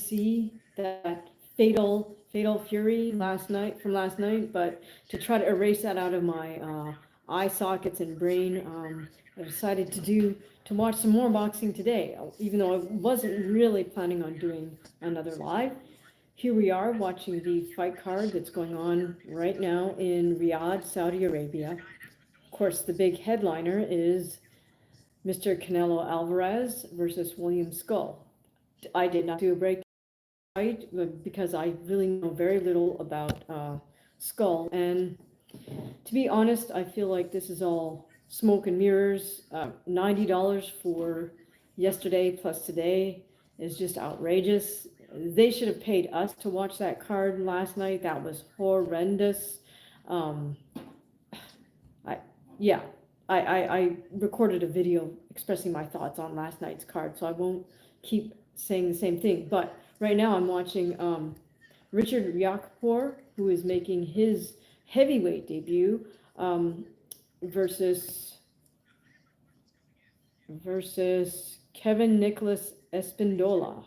see that fatal fury from last night, but to try to erase that out of my eye sockets and brain, I decided to watch some more boxing today, even though I wasn't really planning on doing another live. Here we are watching the fight card that's going on right now in Riyadh, Saudi Arabia. Of course, the big headliner is Mr. Canelo Alvarez versus William Skull. I did not do a break fight because I really know very little about Skull. And to be honest, I feel like this is all smoke and mirrors. $90 for yesterday plus today is just outrageous. They should have paid us to watch that card last night. That was horrendous. Um, I yeah, I recorded a video expressing my thoughts on last night's card, so I won't keep saying the same thing. But right now I'm watching Richard Riakporhe, who is making his heavyweight debut, um, versus Kevin Nicholas Espindola.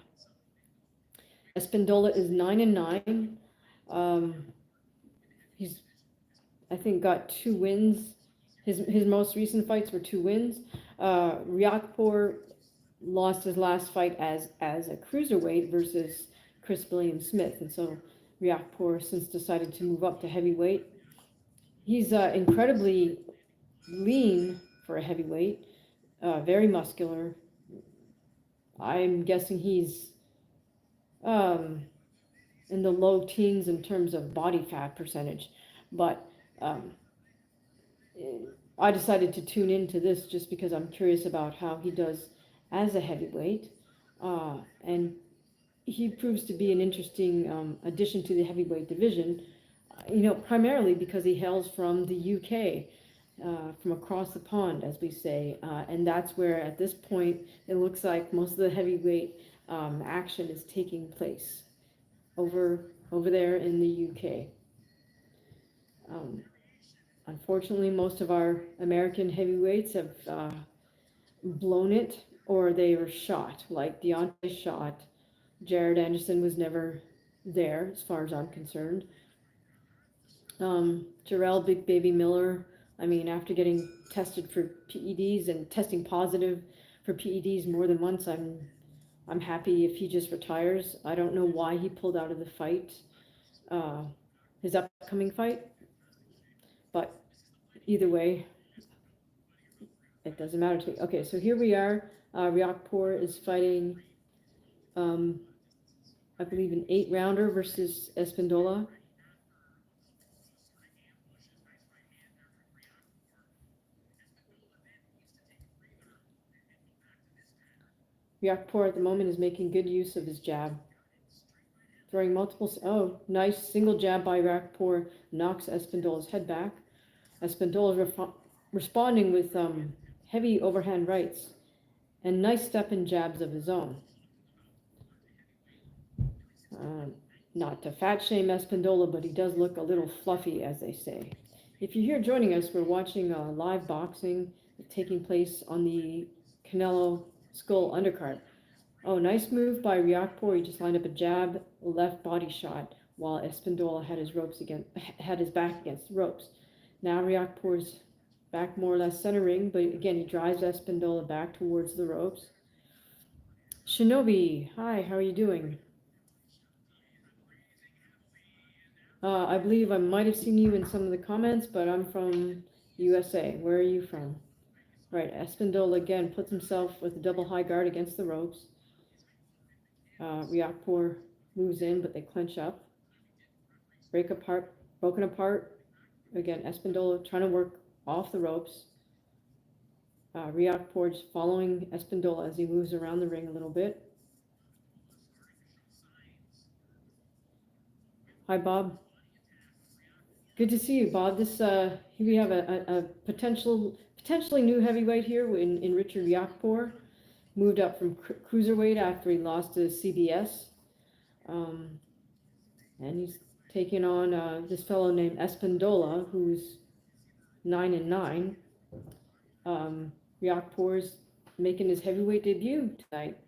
Espindola is 9-9. Um, he's, I think, got 2 wins. His most recent fights were 2 wins. Riakporhe lost his last fight as a cruiserweight versus Chris William Smith, and so Riakporhe since decided to move up to heavyweight. He's incredibly lean for a heavyweight, very muscular. I'm guessing he's um, in the low teens in terms of body fat percentage, but um, I decided to tune into this just because I'm curious about how he does as a heavyweight, and he proves to be an interesting addition to the heavyweight division, primarily because he hails from the UK, from across the pond, as we say, and that's where at this point it looks like most of the heavyweight action is taking place over there in the UK. Unfortunately, most of our American heavyweights have blown it, or they were shot, like Deontay shot. Jared Anderson was never there, as far as I'm concerned. Jarrell Big Baby Miller, I mean, after getting tested for PEDs and testing positive for PEDs more than once, I'm happy if he just retires. I don't know why he pulled out of the fight, his upcoming fight, but either way, it doesn't matter to me. Okay, so here we are. Riakporhe is fighting, I believe, an 8-rounder versus Espindola. Riakporhe at the moment is making good use of his jab. Throwing multiple, nice single jab by Riakporhe knocks Espindola's head back. Espindola responding with heavy overhand rights and nice step-in jabs of his own. Not to fat shame Espindola, but he does look a little fluffy, as they say. If you're here joining us, we're watching live boxing taking place on the Canelo Skull undercard. Oh, nice move by Riakporhe. He just lined up a jab, left body shot, while Espindola had his back against the ropes. Now Riakporhe's back more or less center ring, but again he drives Espindola back towards the ropes. Shinobi, hi, how are you doing? I believe I might have seen you in some of the comments, but I'm from USA. Where are you from? Right, Espindola again puts himself with a double high guard against the ropes. Riakporhe moves in, but they clench up. Broken apart. Again, Espindola trying to work off the ropes. Riakporhe following Espindola as he moves around the ring a little bit. Hi, Bob. Good to see you, Bob. Here we have a potentially new heavyweight here in Richard Riakporhe. Moved up from cruiserweight after he lost to CBS. And he's taking on this fellow named Espindola, who's 9-9. Riakporhe's making his heavyweight debut tonight.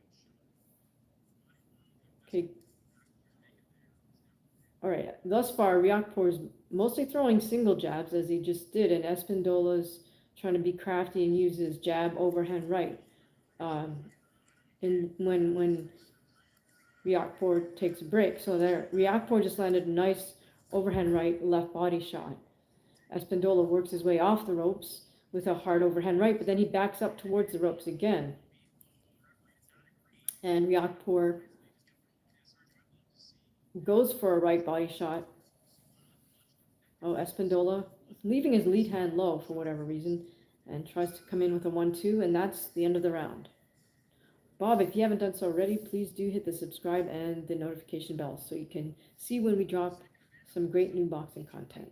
Okay. All right. Thus far, Riakporhe is mostly throwing single jabs, as he just did, and Espindola's trying to be crafty and use his jab overhand right. And when Riakporhe takes a break. So there, Riakporhe just landed a nice overhand right, left body shot. Espindola works his way off the ropes with a hard overhand right, but then he backs up towards the ropes again. And Riakporhe goes for a right body shot. Oh, Espindola leaving his lead hand low for whatever reason and tries to come in with a 1-2, and that's the end of the round. Bob, if you haven't done so already, please do hit the subscribe and the notification bell so you can see when we drop some great new boxing content.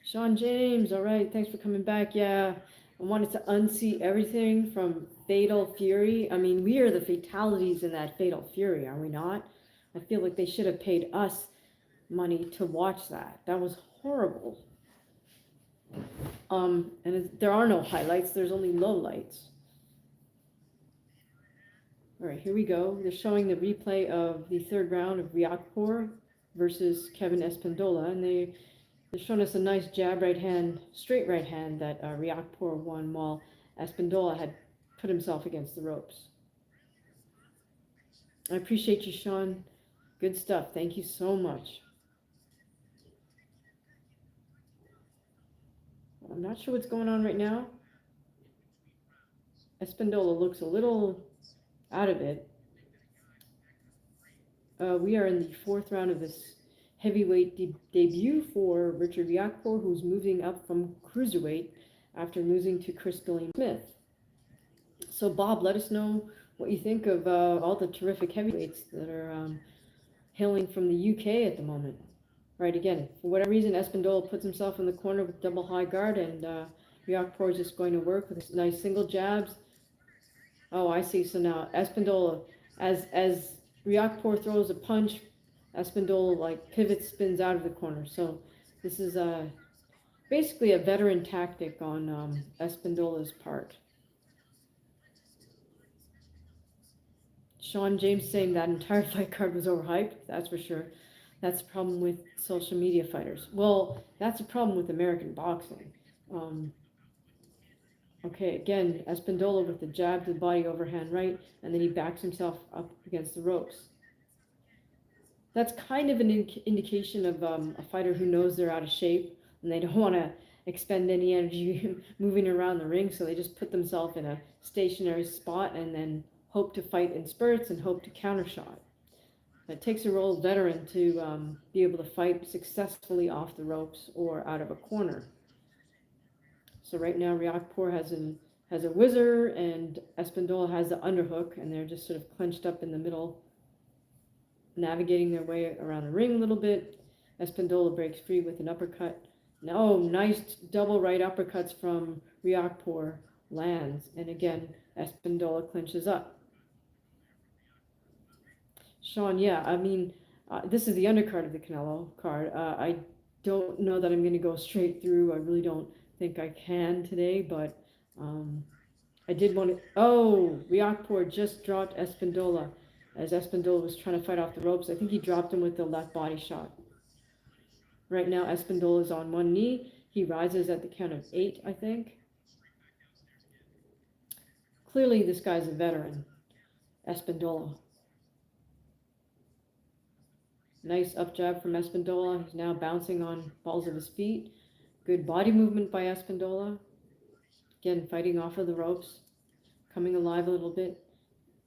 Sean James, all right, thanks for coming back. Yeah, I wanted to unsee everything from Fatal Fury. I mean, we are the fatalities in that Fatal Fury, are we not? I feel like they should have paid us money to watch that. That was horrible. And there are no highlights, there's only lowlights. All right, here we go. They're showing the replay of the third round of Riakporhe versus Kevin Espindola, and they're showing us a nice jab right hand, straight right hand that Riakporhe won while Espindola had put himself against the ropes. I appreciate you, Sean. Good stuff. Thank you so much. I'm not sure what's going on right now. Espindola looks a little out of it. We are in the fourth round of this heavyweight debut for Richard Riakporhe, who's moving up from cruiserweight after losing to Chris Billy Smith. So, Bob, let us know what you think of all the terrific heavyweights that are hailing from the UK at the moment. Right, again, for whatever reason, Espindola puts himself in the corner with double high guard, and Riakporhe is just going to work with his nice single jabs. Oh, I see. So now Espindola, as Riakporhe throws a punch, Espindola like pivots, spins out of the corner. So this is basically a veteran tactic on Espindola's part. Sean James saying that entire fight card was overhyped. That's for sure. That's a problem with social media fighters. Well, that's a problem with American boxing. Okay, again, Espindola with the jab to the body overhand right, and then he backs himself up against the ropes. That's kind of an indication of a fighter who knows they're out of shape and they don't want to expend any energy moving around the ring, so they just put themselves in a stationary spot and then hope to fight in spurts and hope to countershot. It takes a real veteran to be able to fight successfully off the ropes or out of a corner. So right now, Riakporhe has a whizzer and Espindola has the underhook, and they're just sort of clenched up in the middle, navigating their way around the ring a little bit. Espindola breaks free with an uppercut. No, nice double right uppercuts from Riakporhe lands, and again, Espindola clinches up. Sean, yeah, I mean, this is the undercard of the Canelo card. I don't know that I'm going to go straight through. I really don't think I can today, but I did want to. Oh, Riakporhe just dropped Espindola as Espindola was trying to fight off the ropes. I think he dropped him with the left body shot. Right now, Espindola is on one knee. He rises at the count of 8, I think. Clearly, this guy's a veteran, Espindola. Nice up jab from Espindola. He's now bouncing on balls of his feet. Good body movement by Espindola. Again, fighting off of the ropes, coming alive a little bit.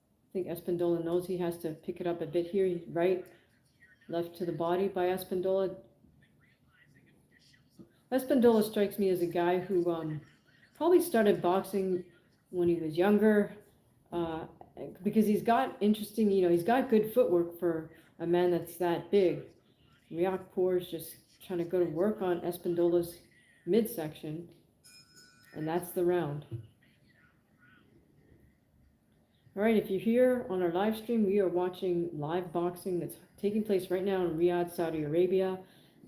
I think Espindola knows he has to pick it up a bit here. Right, left to the body by Espindola. Espindola strikes me as a guy who probably started boxing when he was younger because he's got interesting, he's got good footwork for a man that's that big. Riakporhe is just trying to go to work on Espindola's midsection, and that's the round. All right, if you're here on our live stream, we are watching live boxing that's taking place right now in Riyadh, Saudi Arabia.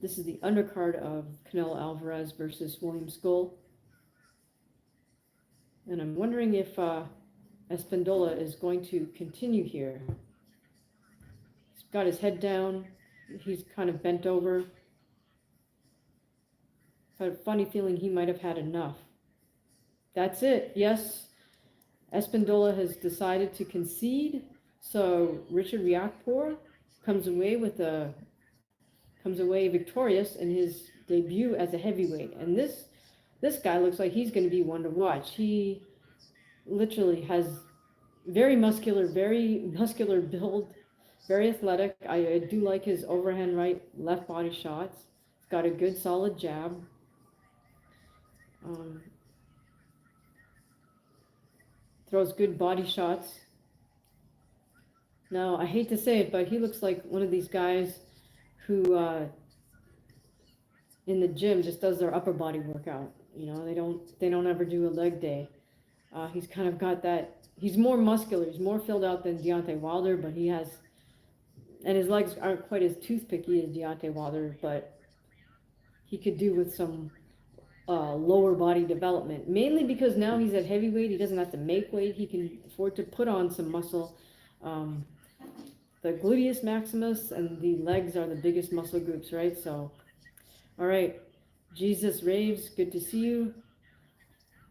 This is the undercard of Canelo Alvarez versus William Skull. And I'm wondering if Espindola is going to continue here. got his head down. He's kind of bent over. Had a funny feeling he might have had enough. That's it. Yes, Espindola has decided to concede. So Richard Riakporhe comes away victorious in his debut as a heavyweight. And this guy looks like he's going to be one to watch. He literally has very muscular build, very athletic. I do like his overhand right, left body shots. He's got a good solid jab. Throws good body shots. Now, I hate to say it, but he looks like one of these guys who in the gym just does their upper body workout. You know, they don't ever do a leg day. He's kind of got that. He's more muscular. He's more filled out than Deontay Wilder, but he has, and his legs aren't quite as toothpicky as Deontay Wilder, but he could do with some lower body development. Mainly because now he's at heavyweight. He doesn't have to make weight. He can afford to put on some muscle. The gluteus maximus and the legs are the biggest muscle groups, right? So, all right, Jesus Raves, good to see you.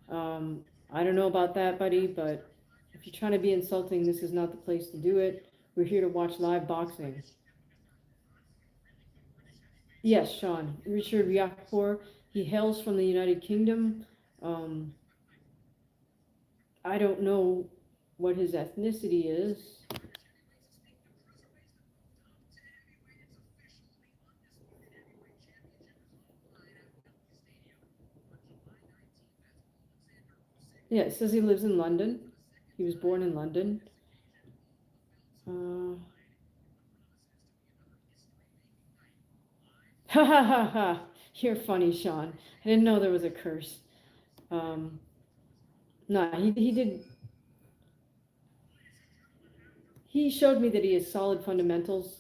I don't know about that, buddy, but if you're trying to be insulting, this is not the place to do it. We're here to watch live boxing. Yes, Sean. Richard Riakporhe, he hails from the United Kingdom. I don't know what his ethnicity is. Yeah, it says he lives in London. He was born in London. Ha ha ha ha. You're funny, Sean. I didn't know there was a curse. No, he did. He showed me that he has solid fundamentals.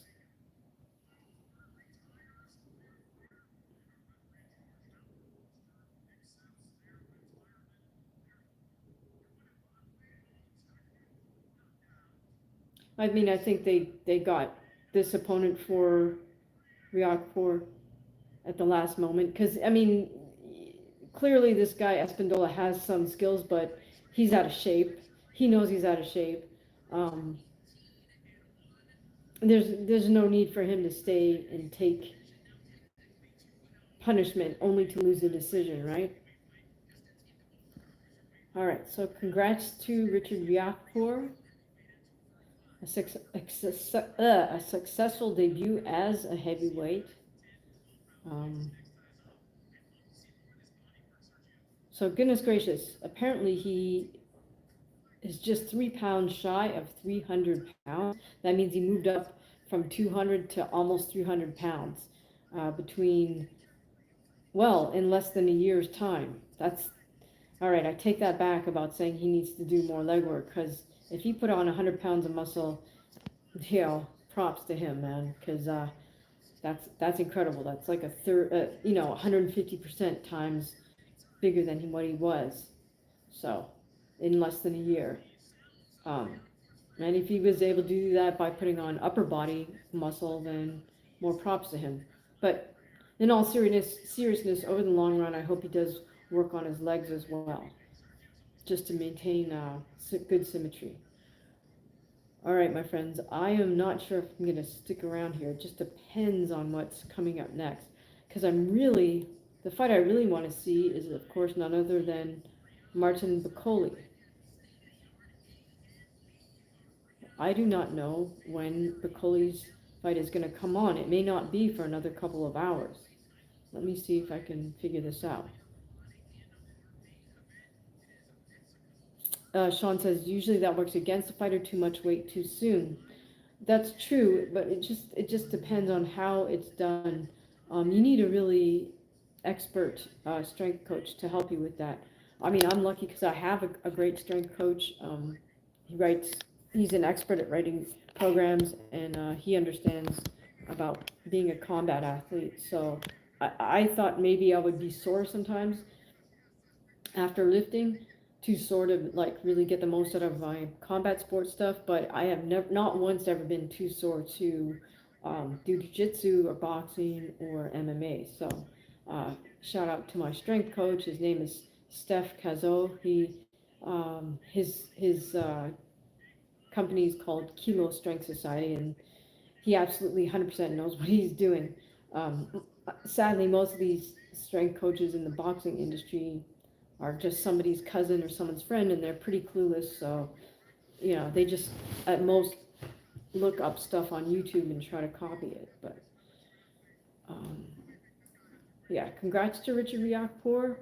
I mean, I think they got this opponent for Riakporhe at the last moment. Because, I mean, clearly this guy, Espindola, has some skills, but he's out of shape. He knows he's out of shape. There's no need for him to stay and take punishment only to lose the decision, right? All right, so congrats to Richard Riakporhe. A successful debut as a heavyweight. So goodness gracious, apparently he is just 3 pounds shy of 300 pounds. That means he moved up from 200 to almost 300 pounds between, well, in less than a year's time. That's, all right, I take that back about saying he needs to do more legwork, because if he put on 100 pounds of muscle, you know, props to him, man, because that's incredible. That's like a third, 150% times bigger than what he was. So, in less than a year. And if he was able to do that by putting on upper body muscle, then more props to him. But in all seriousness, over the long run, I hope he does work on his legs as well, just to maintain good symmetry. All right, my friends, I am not sure if I'm going to stick around here. It just depends on what's coming up next, because the fight I really want to see is, of course, none other than Martin Bakole. I do not know when Bakole's fight is going to come on. It may not be for another couple of hours. Let me see if I can figure this out. Sean says, usually that works against the fighter, too much weight too soon. That's true, but it just depends on how it's done. You need a really expert strength coach to help you with that. I mean, I'm lucky because I have a great strength coach. He's an expert at writing programs, and he understands about being a combat athlete. So I thought maybe I would be sore sometimes after lifting, to sort of like really get the most out of my combat sports stuff, but I have never, not once ever been too sore to do jiu-jitsu or boxing or MMA. So shout out to my strength coach. His name is Steph Cazo. His company is called Kilo Strength Society, and he absolutely 100% knows what he's doing. Um, Sadly, most of these strength coaches in the boxing industry are just somebody's cousin or someone's friend, and they're pretty clueless. So, they just at most look up stuff on YouTube and try to copy it. But um, yeah, congrats to Richard Riakpour.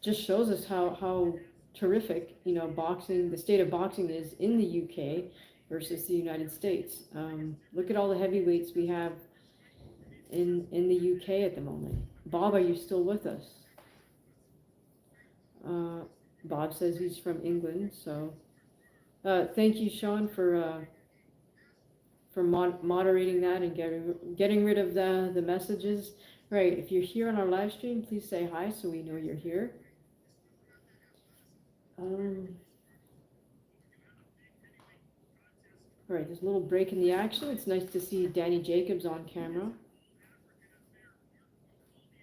Just shows us how terrific boxing, the state of boxing is in the UK versus the United States. Look at all the heavyweights we have in the UK at the moment. Bob, are you still with us? Bob says he's from England, so thank you, Sean, for moderating that and getting rid of the messages. Right, if you're here on our live stream, please say hi so we know you're here. All right, there's a little break in the action. It's nice to see Danny Jacobs on camera.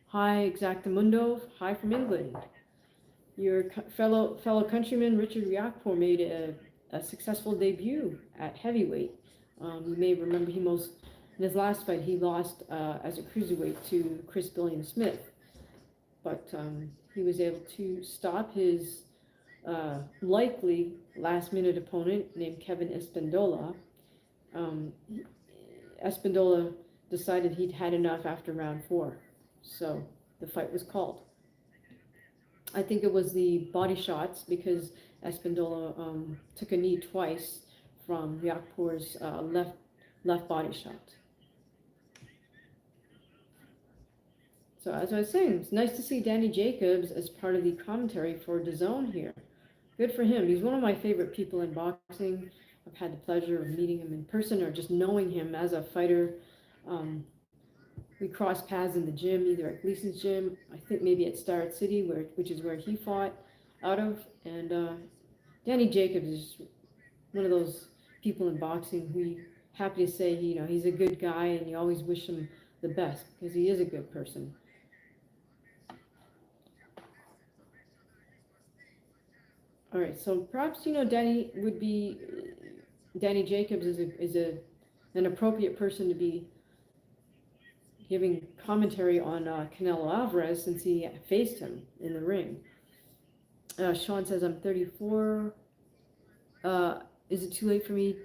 Hi, Exactamundo. Hi from England. Your fellow countryman Richard Riakpour made a successful debut at heavyweight. You may remember in his last fight he lost as a cruiserweight to Chris Billiam Smith, but he was able to stop his likely last-minute opponent named Kevin Espindola. Espindola decided he'd had enough after round 4, so the fight was called. I think it was the body shots because Espindola took a knee twice from Riakpour's left body shot. So as I was saying, it's nice to see Danny Jacobs as part of the commentary for DAZN here. Good for him. He's one of my favorite people in boxing. I've had the pleasure of meeting him in person or just knowing him as a fighter. We crossed paths in the gym, either at Gleason's gym, I think maybe at Starrett City, which is where he fought out of. And Danny Jacobs is one of those people in boxing who you happy to say, he's a good guy, and you always wish him the best because he is a good person. All right, so perhaps Danny Jacobs is an appropriate person to be giving commentary on Canelo Alvarez since he faced him in the ring. Sean says, I'm 34. Is it too late for me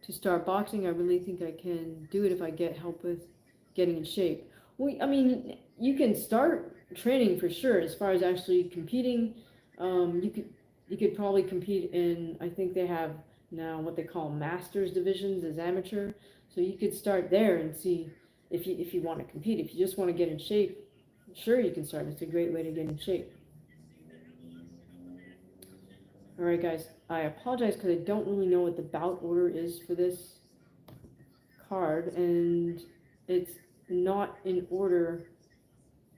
to start boxing? I really think I can do it if I get help with getting in shape. You can start training for sure. As far as actually competing, you could probably compete in, I think they have now what they call masters divisions as amateur. So you could start there and see if you want to compete. If you just want to get in shape, sure, you can start. It's a great way to get in shape. All right, guys, I apologize because I don't really know what the bout order is for this card, and it's not in order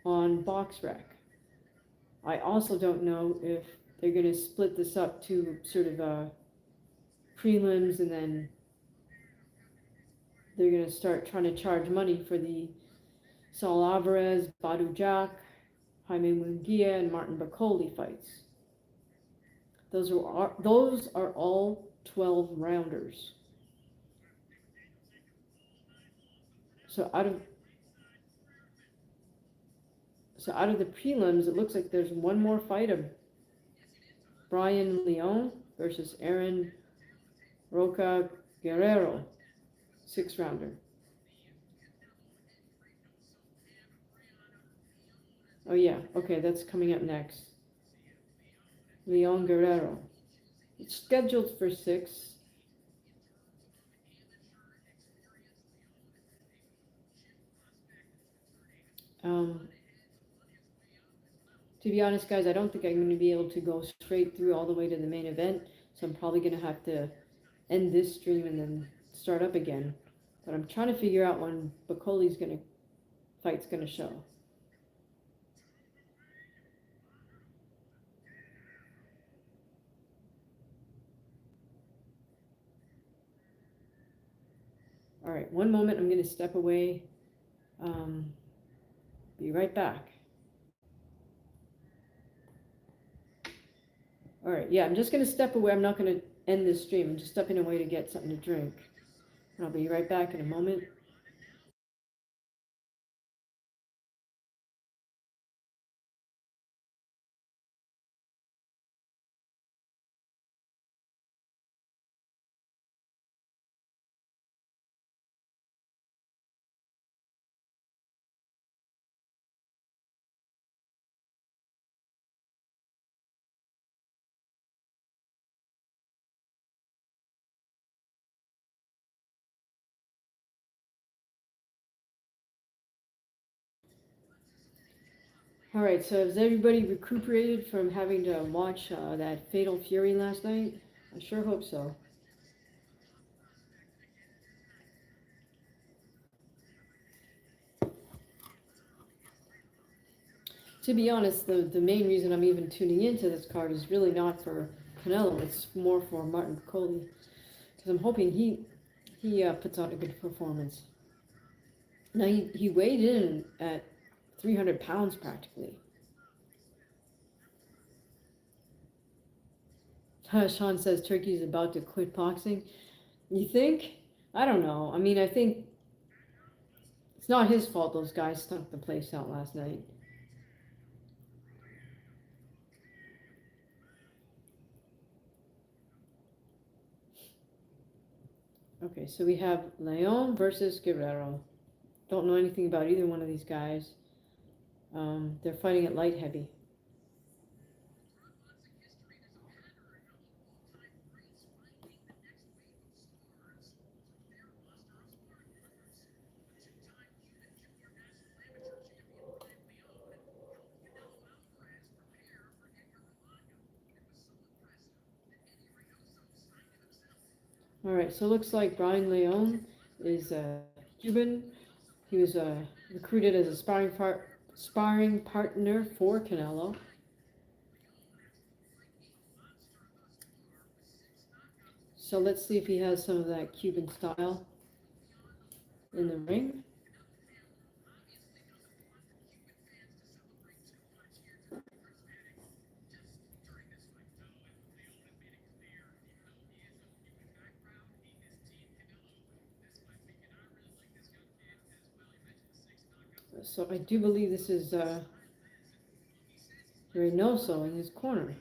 on BoxRec. I also don't know if they're going to split this up to sort of prelims, and then they're going to start trying to charge money for the Saul Alvarez, Badu Jack, Jaime Munguia, and Martin Bakole fights. Those are all 12 rounders. So out of the prelims, it looks like there's one more fight of Brian Leon versus Aaron Roca Guerrero, 6-rounder. Oh yeah, okay, that's coming up next. Leon Guerrero. It's scheduled for 6. To be honest, guys, I don't think I'm going to be able to go straight through all the way to the main event, so I'm probably going to have to end this stream and then start up again. But I'm trying to figure out when Bakole's fight's going to show. All right, one moment. I'm going to step away. Um, be right back. All right, yeah, I'm just going to step away. I'm not going to end this stream. I'm just stepping away to get something to drink. And I'll be right back in a moment. All right, so has everybody recuperated from having to watch that Fatal Fury last night? I sure hope so. To be honest, the main reason I'm even tuning into this card is really not for Canelo. It's more for Martin Piccoli, because I'm hoping he puts on a good performance. Now he weighed in at 300 pounds practically. Sean says Turkey's about to quit boxing. You think? I don't know. I mean, I think it's not his fault those guys stunk the place out last night. Okay, so we have Leon versus Guerrero. Don't know anything about either one of these guys. They're fighting at light heavy. All right, so it looks like Brian Leon is Cuban. He was recruited as a sparring partner for Canelo. So let's see if he has some of that Cuban style in the ring. So I do believe this is Reynoso in his corner,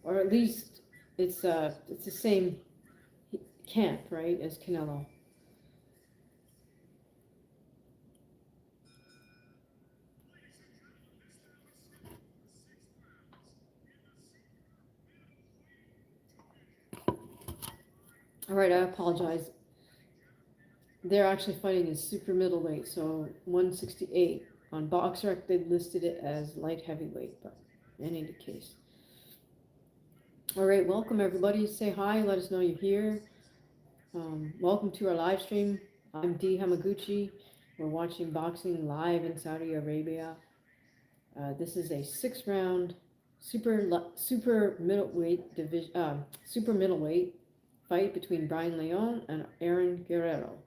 or at least it's the same camp, right, as Canelo. All right, I apologize. They're actually fighting in super middleweight, so 168. On BoxRec, they listed it as light heavyweight, but in any case. All right, welcome everybody. Say hi, let us know you're here. Welcome to our live stream. I'm D Hamaguchi. We're watching boxing live in Saudi Arabia. This is a 6-round super middleweight super middleweight fight between Brian Leon and Aaron Guerrero.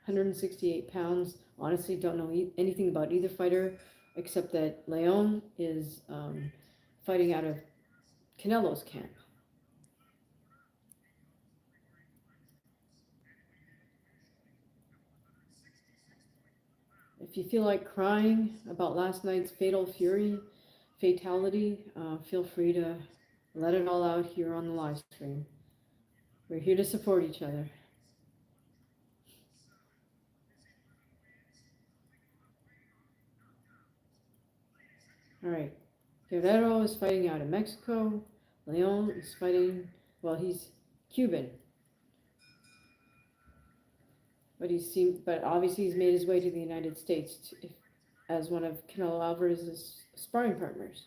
168 pounds. Honestly, don't know anything about either fighter except that Leon is fighting out of Canelo's camp. If you feel like crying about last night's fatality, feel free to let it all out here on the live stream. We're here to support each other. All right. Guerrero is fighting out of Mexico. Leon is fighting, well, he's Cuban. But obviously he's made his way to the United States as one of Canelo Alvarez's sparring partners.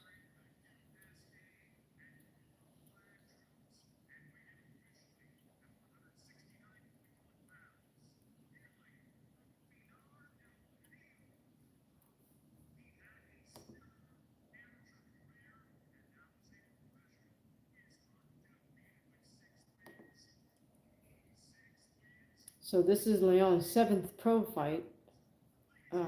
So this is Leon's 7th pro fight. Uh,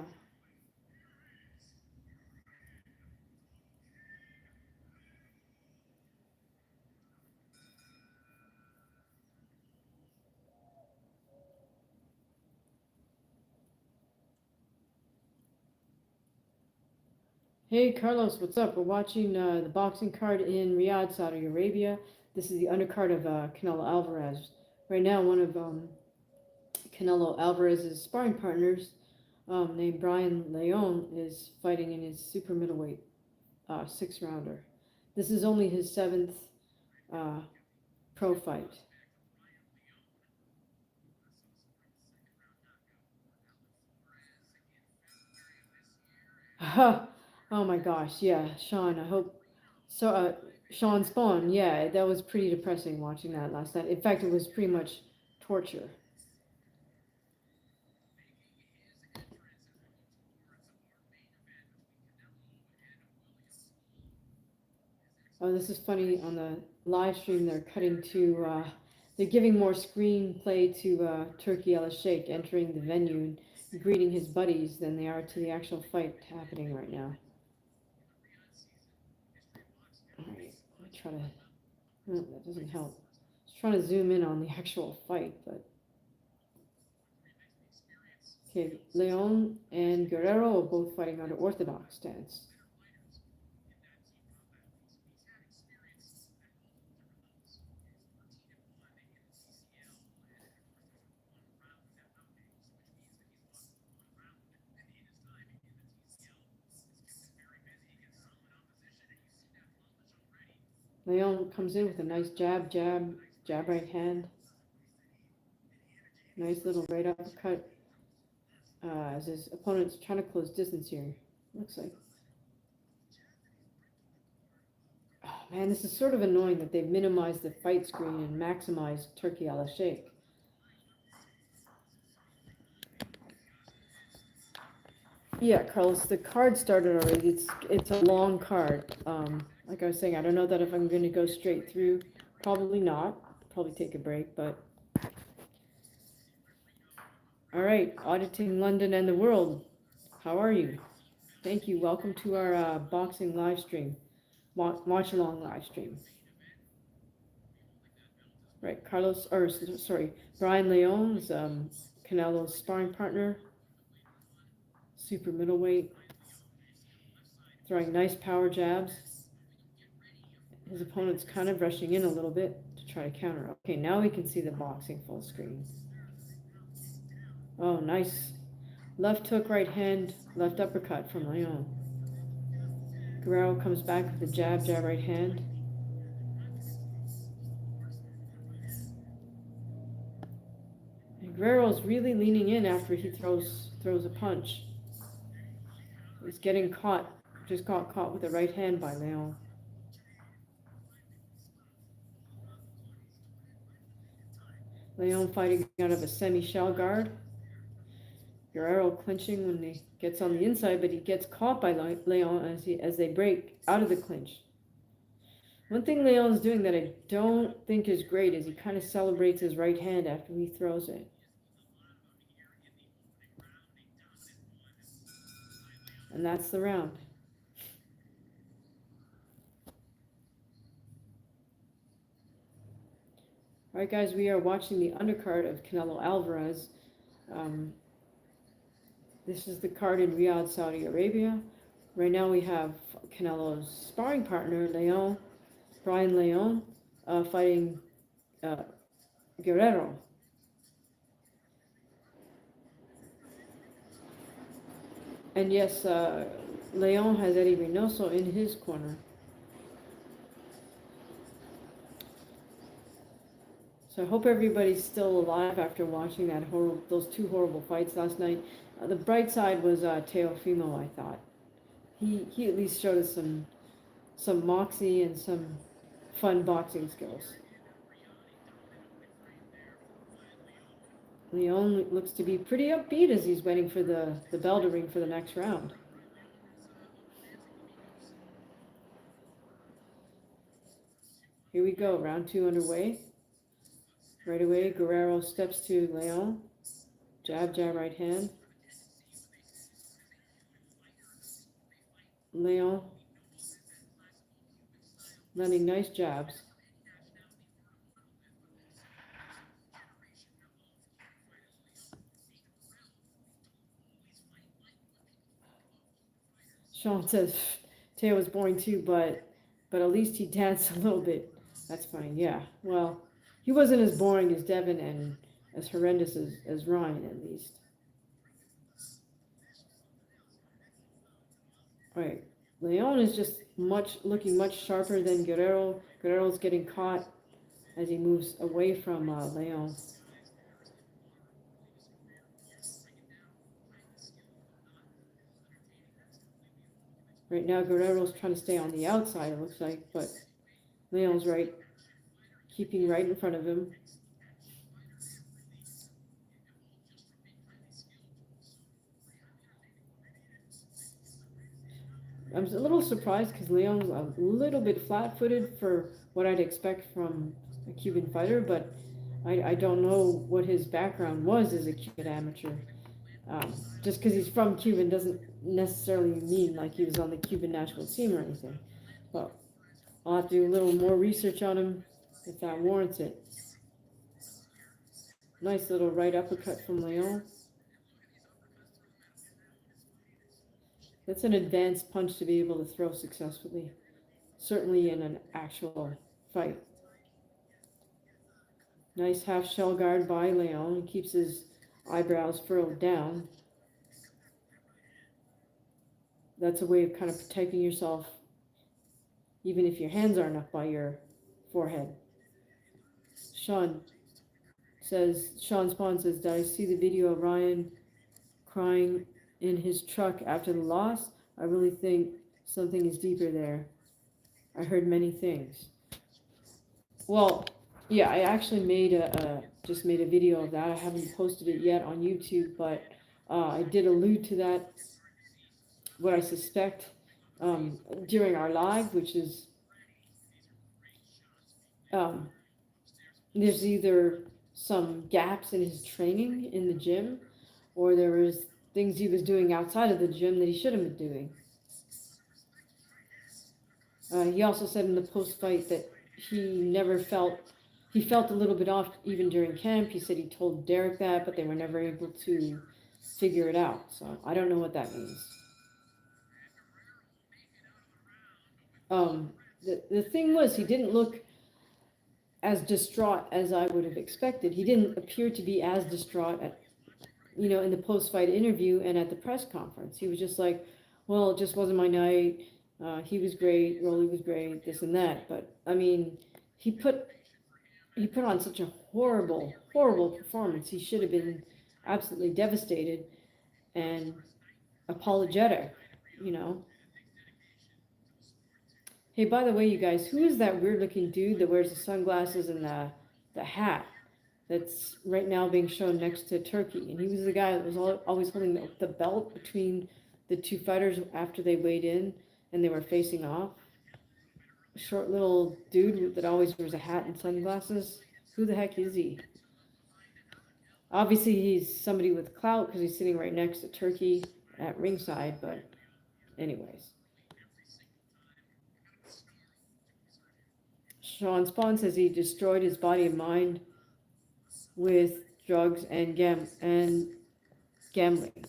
Hey Carlos, what's up? We're watching the boxing card in Riyadh, Saudi Arabia. This is the undercard of Canelo Alvarez. Right now, one of Canelo Alvarez's sparring partners, named Brian Leon, is fighting in his super middleweight 6-rounder. This is only his 7th uh, pro fight. Oh my gosh, yeah, Sean. I hope so. Sean Spawn, yeah, that was pretty depressing watching that last night. In fact, it was pretty much torture. Oh, this is funny. On the live stream, they're cutting to, they're giving more screenplay to Turkey Al Sheikh entering the venue and greeting his buddies than they are to the actual fight happening right now. All right, let me try to. No, that doesn't help. Just trying to zoom in on the actual fight, but okay, Leon and Guerrero are both fighting under orthodox stance. Leon comes in with a nice jab, jab, jab right hand. Nice little right uppercut as his opponent's trying to close distance here. Looks like. Oh man, this is sort of annoying that they've minimized the fight screen and maximized Turkey Al Sheikh. Yeah, Carlos, the card started already. It's a long card. Like I was saying, I don't know that if I'm going to go straight through. Probably not. Probably take a break, but. All right, auditing London and the world. How are you? Thank you. Welcome to our boxing live stream, watch along live stream. Right, Carlos, or sorry, Brian Leon is Canelo's sparring partner, super middleweight, throwing nice power jabs. His opponent's kind of rushing in a little bit to try to counter. Okay, now we can see the boxing full screen. Oh, nice. Left hook, right hand, left uppercut from Leon. Guerrero comes back with a jab, jab, right hand. And Guerrero's really leaning in after he throws a punch. He's getting caught, just got caught with the right hand by Leon. Leon fighting out of a semi-shell guard. Guerrero clinching when he gets on the inside, but he gets caught by Leon as they break out of the clinch. One thing Leon's doing that I don't think is great is he kind of celebrates his right hand after he throws it. And that's the round. All right, guys, we are watching the undercard of Canelo Alvarez. This is the card in Riyadh, Saudi Arabia. Right now we have Canelo's sparring partner, Brian Leon, fighting Guerrero. And yes, Leon has Eddie Reynoso in his corner. So I hope everybody's still alive after watching those two horrible fights last night. The bright side was Teofimo, I thought. He at least showed us some moxie and some fun boxing skills. Leon looks to be pretty upbeat as he's waiting for the bell to ring for the next round. Here we go, round 2 underway. Right away, Guerrero steps to Leon, Jab, jab, right hand. Leon landing nice jabs. Sean says Teo was boring too, but at least he danced a little bit. That's fine. Yeah. Well, he wasn't as boring as Devin and as horrendous as Ryan, at least. All right. Leon is just looking much sharper than Guerrero. Guerrero's getting caught as he moves away from Leon. Right now, Guerrero's trying to stay on the outside, it looks like, but Leon's keeping right in front of him. I'm a little surprised because Leon's a little bit flat-footed for what I'd expect from a Cuban fighter, but I don't know what his background was as a Cuban amateur. Just because he's from Cuba doesn't necessarily mean like he was on the Cuban national team or anything. But I'll have to do a little more research on him if that warrants it. Nice little right uppercut from Leon. That's an advanced punch to be able to throw successfully, certainly in an actual fight. Nice half shell guard by Leon. He keeps his eyebrows furrowed down. That's a way of kind of protecting yourself, even if your hands aren't up by your forehead. Sean Spawn says, did I see the video of Ryan crying in his truck after the loss? I really think something is deeper there. I heard many things. Well, yeah, I actually just made a video of that. I haven't posted it yet on YouTube, but I did allude to that, what I suspect, during our live, which is there's either some gaps in his training in the gym, or there was things he was doing outside of the gym that he shouldn't have been doing. He also said in the post-fight that he felt a little bit off even during camp. He said he told Derek that, but they were never able to figure it out. So I don't know what that means. The thing was, he didn't look as distraught as I would have expected. He didn't appear to be as distraught in the post-fight interview and at the press conference. He was just like, well, it just wasn't my night. He was great, Rolly was great, this and that. But I mean, he put on such a horrible, horrible performance. He should have been absolutely devastated and apologetic, Hey, by the way, you guys, who is that weird-looking dude that wears the sunglasses and the hat that's right now being shown next to Turkey? And he was the guy that was always holding the belt between the two fighters after they weighed in and they were facing off. A short little dude that always wears a hat and sunglasses. Who the heck is he? Obviously, he's somebody with clout because he's sitting right next to Turkey at ringside, but anyways. Sean Spawn says he destroyed his body and mind with drugs and gambling.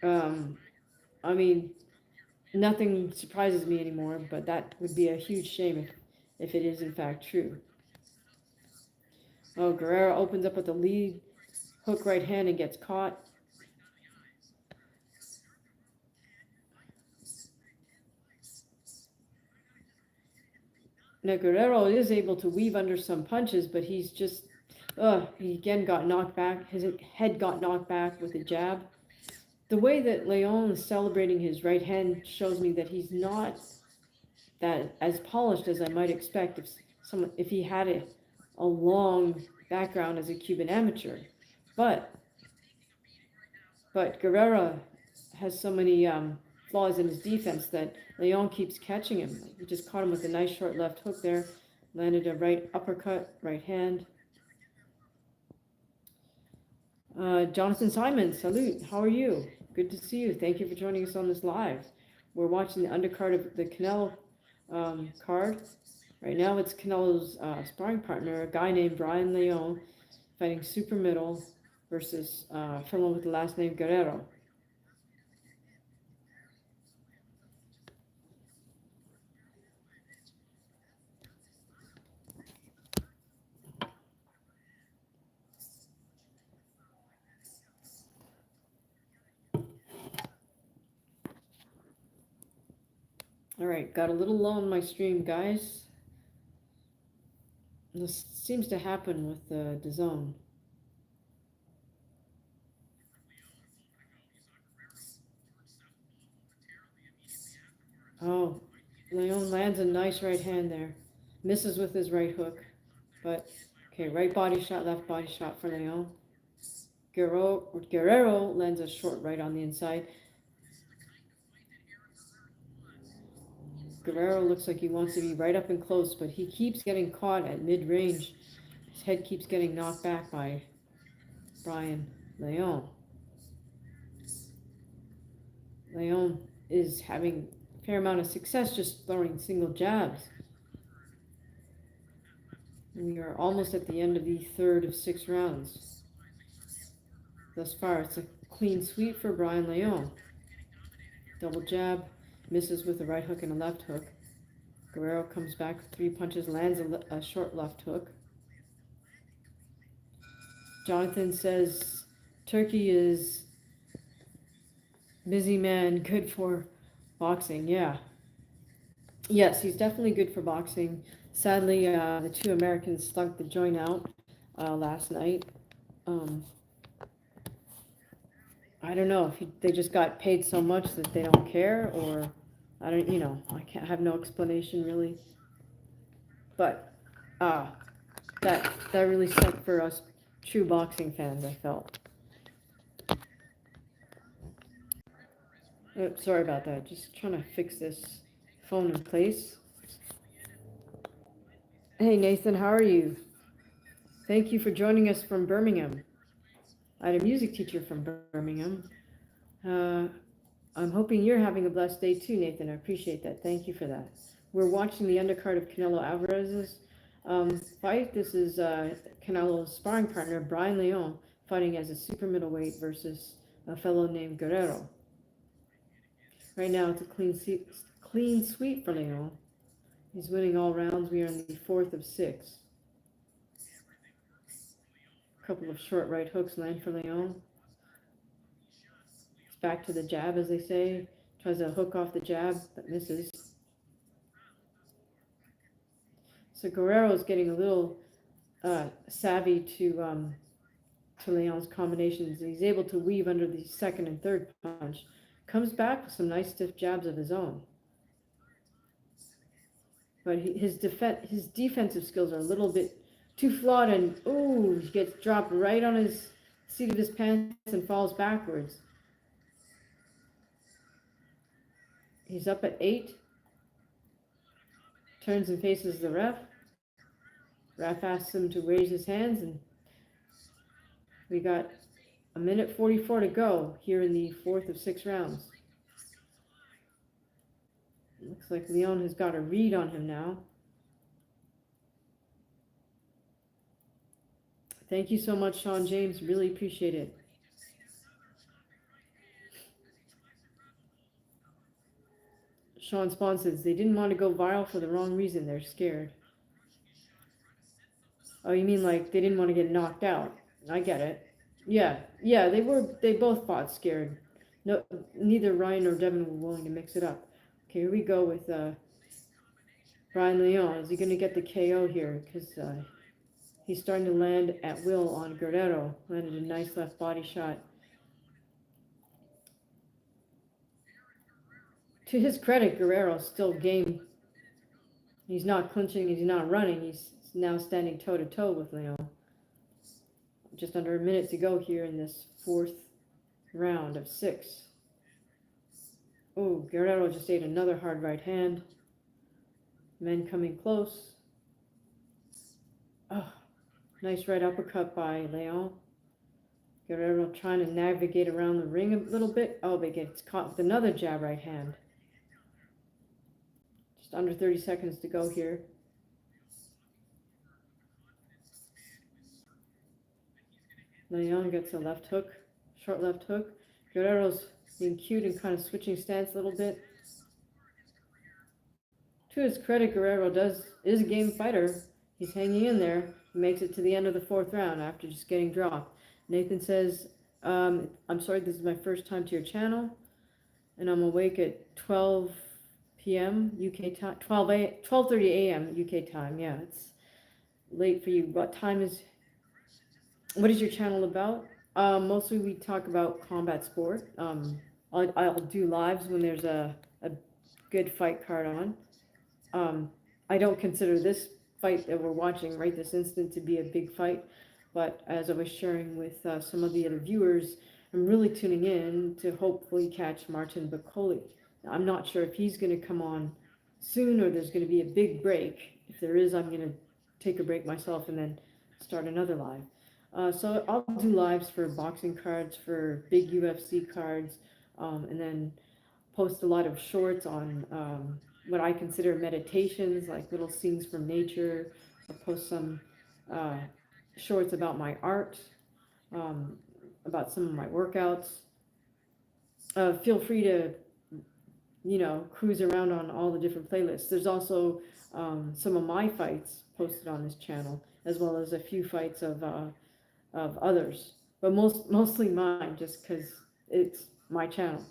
I mean, nothing surprises me anymore, but that would be a huge shame if it is in fact true. Oh, Guerrero opens up with the lead hook right hand and gets caught. Now, Guerrero is able to weave under some punches, but he's just, he again got knocked back. His head got knocked back with a jab. The way that Leon is celebrating his right hand shows me that he's not that as polished as I might expect if he had a long background as a Cuban amateur. But Guerrero has so many flaws in his defense that Leon keeps catching him. He just caught him with a nice short left hook there, landed a right uppercut, right hand. Jonathan Simon, salute. How are you? Good to see you. Thank you for joining us on this live. We're watching the undercard of the Canelo card. Right now, it's Canelo's sparring partner, a guy named Brian Leon, fighting super middle versus someone with the last name Guerrero. All right, got a little low on my stream, guys. This seems to happen with the DAZN. Oh, Leon lands a nice right hand there. Misses with his right hook, but okay, right body shot, left body shot for Leon. Guerrero lands a short right on the inside. Guerrero looks like he wants to be right up and close, but he keeps getting caught at mid-range. His head keeps getting knocked back by Brian Leon. Leon is having a fair amount of success just throwing single jabs. We are almost at the end of the third of 6 rounds. Thus far, it's a clean sweep for Brian Leon. Double jab, misses with a right hook and a left hook. Guerrero comes back with 3 punches, lands a short left hook. Jonathan says Turkey is busy man, good for boxing. Yeah. Yes, he's definitely good for boxing. Sadly, the 2 Americans stunk the joint out last night. I don't know if they just got paid so much that they don't care, or I don't, I can't have no explanation really. But that really sucked for us true boxing fans, I felt. Oh, sorry about that. Just trying to fix this phone in place. Hey Nathan, how are you? Thank you for joining us from Birmingham. I had a music teacher from Birmingham. I'm hoping you're having a blessed day too, Nathan. I appreciate that. Thank you for that. We're watching the undercard of Canelo Alvarez's fight. This is Canelo's sparring partner, Brian Leon, fighting as a super middleweight versus a fellow named Guerrero. Right now, it's a clean sweep for Leon. He's winning all rounds. We are in the 4th of 6. A couple of short right hooks land for Leon. It's back to the jab, as they say. Tries to hook off the jab, but misses. So Guerrero is getting a little savvy to Leon's combinations. He's able to weave under the second and third punch. Comes back with some nice stiff jabs of his own. But his defensive skills are a little bit too flawed, and he gets dropped right on his seat of his pants and falls backwards. He's up at 8. Turns and faces the ref. Ref asks him to raise his hands, and we got a minute 44 to go here in the 4th of 6 rounds. Looks like Leon has got a read on him now. Thank you so much, Sean James. Really appreciate it. Sean Spawn says they didn't want to go viral for the wrong reason. They're scared. Oh, you mean like they didn't want to get knocked out? I get it. Yeah, they both fought scared. No, neither Ryan nor Devin were willing to mix it up. Okay, here we go with Brian Leon. Is he going to get the KO here? Because he's starting to land at will on Guerrero. Landed a nice left body shot. To his credit, Guerrero's still game. He's not clinching, he's not running. He's now standing toe-to-toe with Leon. Just under a minute to go here in this 4th round of 6. Oh, Guerrero just ate another hard right hand. Men coming close. Oh, nice right uppercut by Leon. Guerrero trying to navigate around the ring a little bit. Oh, but gets caught with another jab right hand. Just under 30 seconds to go here. Leon gets a left hook, short left hook. Guerrero's being cute and kind of switching stance a little bit. To his credit, Guerrero is a game fighter. He's hanging in there. He makes it to the end of the fourth round after just getting dropped. Nathan says, I'm sorry, this is my first time to your channel, and I'm awake at 12 p.m. UK time, 12:30 a.m. UK time. Yeah, it's late for you. What is your channel about? Mostly we talk about combat sport. I'll do lives when there's a good fight card on. I don't consider this fight that we're watching right this instant to be a big fight, but as I was sharing with some of the other viewers, I'm really tuning in to hopefully catch Martin Bakoli. I'm not sure if he's going to come on soon or there's going to be a big break. If there is, I'm going to take a break myself and then start another live. So I'll do lives for boxing cards, for big UFC cards, and then post a lot of shorts on what I consider meditations, like little scenes from nature. I'll post some shorts about my art, about some of my workouts. Feel free to, cruise around on all the different playlists. There's also some of my fights posted on this channel, as well as a few fights of others, but mostly mine, just because it's my channel.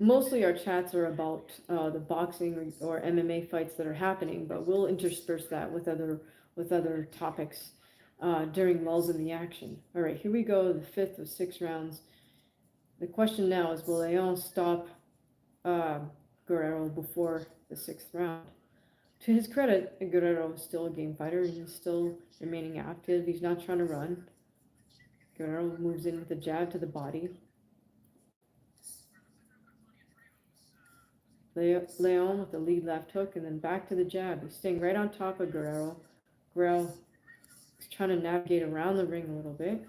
Mostly our chats are about the boxing or MMA fights that are happening, but we'll intersperse that with other topics during lulls in the action. All right, here we go, the fifth of 6 rounds. The question now is, will Leon stop Guerrero before the 6th round? To his credit, Guerrero is still a game fighter. He's still remaining active. He's not trying to run. Guerrero moves in with a jab to the body. Leon with the lead left hook and then back to the jab. He's staying right on top of Guerrero. Guerrero is trying to navigate around the ring a little bit.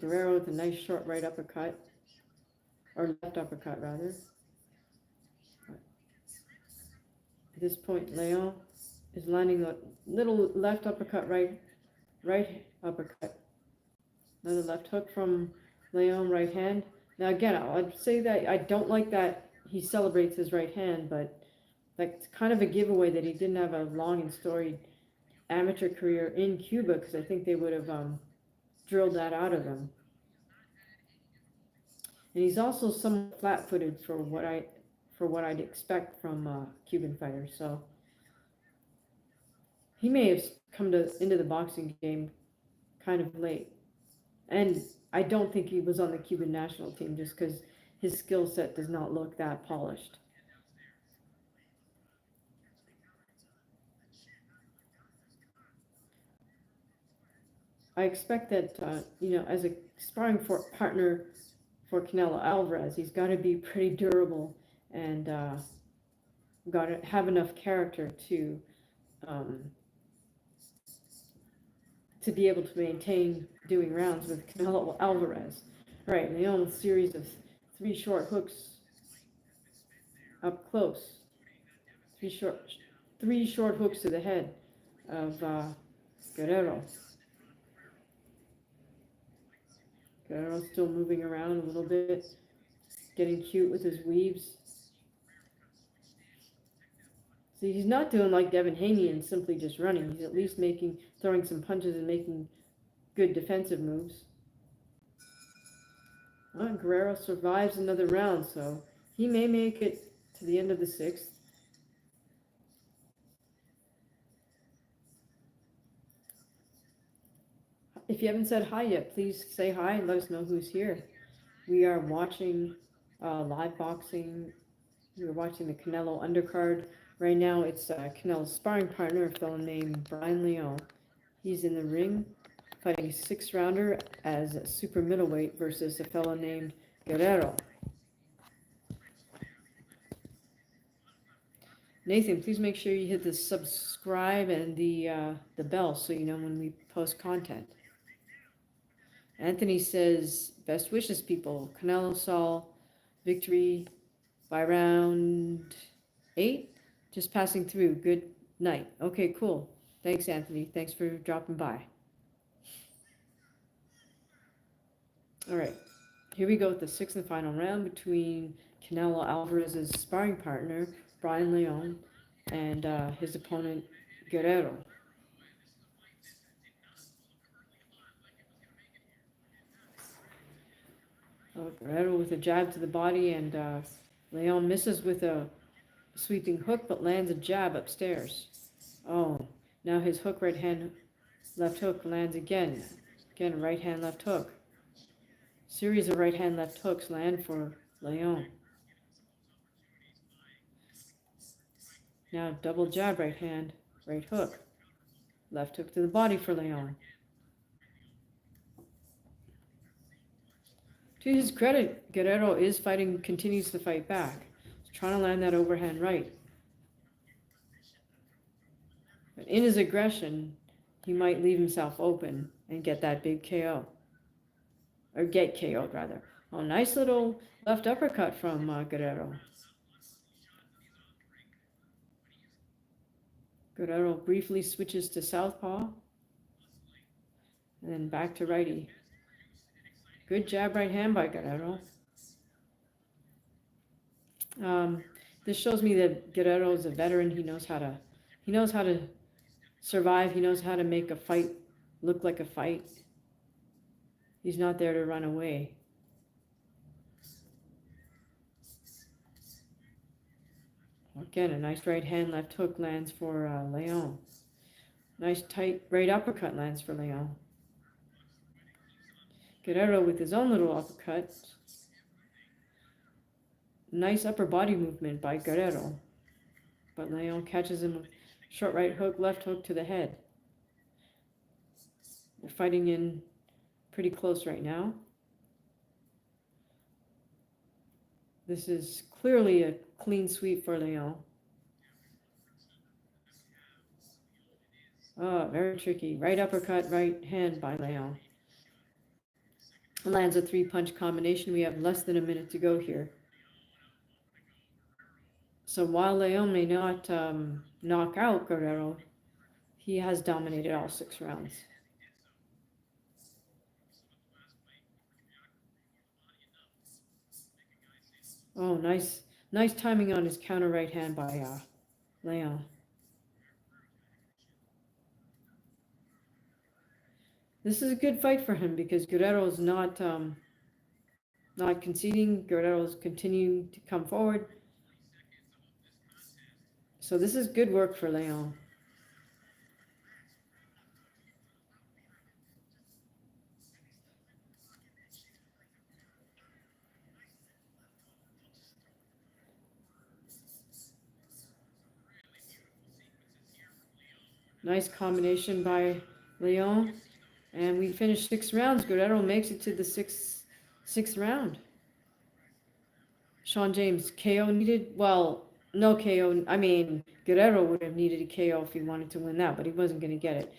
Guerrero with a nice short right uppercut, or left uppercut rather. At this point, Leon is landing a little left uppercut, right uppercut. Another left hook from Leon, right hand. Now again, I'd say that I don't like that he celebrates his right hand, but that's kind of a giveaway that he didn't have a long and storied amateur career in Cuba, because I think they would have drilled that out of him. And he's also somewhat flat-footed for what I'd expect from Cuban fighters. So he may have come into the boxing game kind of late, and I don't think he was on the Cuban national team just because his skill set does not look that polished. I expect that, as a sparring partner for Canelo Alvarez, he's got to be pretty durable and got to have enough character to be able to maintain doing rounds with Canelo Alvarez. Right, Leon with a series of 3 short hooks up close. 3 short hooks to the head of Guerrero. Guerrero's still moving around a little bit, getting cute with his weaves. See, he's not doing like Devin Haney and simply just running. He's at least throwing some punches and making good defensive moves. Guerrero survives another round, so he may make it to the end of the 6th. If you haven't said hi yet, please say hi and let us know who's here. We are watching live boxing. We're watching the Canelo undercard. Right now, it's Canelo's sparring partner, a fellow named Brian Leon. He's in the ring fighting a 6-rounder as a super middleweight versus a fellow named Guerrero. Nathan, please make sure you hit the subscribe and the bell so you know when we post content. Anthony says, best wishes, people. Canelo Saul, victory by round 8. Just passing through. Good night. Okay, cool. Thanks, Anthony. Thanks for dropping by. All right. Here we go with the 6th and final round between Canelo Alvarez's sparring partner, Brian Leon, and his opponent, Guerrero. Guerrero with a jab to the body, and Leon misses with a sweeping hook, but lands a jab upstairs. Oh, now his hook, right hand, left hook lands again. Again, right hand, left hook. Series of right hand, left hooks land for Leon. Now double jab, right hand, right hook. Left hook to the body for Leon. To his credit, Guerrero continues to fight back. He's trying to land that overhand right. But in his aggression, he might leave himself open and get that big KO. Or get KO'd, rather. Oh, nice little left uppercut from Guerrero. Guerrero briefly switches to southpaw. And then back to righty. Good jab right hand by Guerrero. This shows me that Guerrero is a veteran. He knows how to survive. He knows how to make a fight look like a fight. He's not there to run away. Again, a nice right hand, left hook lands for Leon. Nice tight right uppercut lands for Leon. Guerrero with his own little uppercut. Nice upper body movement by Guerrero. But Leon catches him with short right hook, left hook to the head. They're fighting in pretty close right now. This is clearly a clean sweep for Leon. Oh, very tricky. Right uppercut, right hand by Leon. Lands a 3-punch combination. We have less than a minute to go here. So while Leon may not knock out Guerrero, he has dominated all 6 rounds. Oh, nice timing on his counter right hand by Leon. This is a good fight for him because Guerrero is not conceding. Guerrero is continuing to come forward. So this is good work for Leon. Nice combination by Leon. And we finished 6 rounds. Guerrero makes it to the sixth round. Sean James, KO needed? Well, no KO. I mean, Guerrero would have needed a KO if he wanted to win that, but he wasn't going to get it.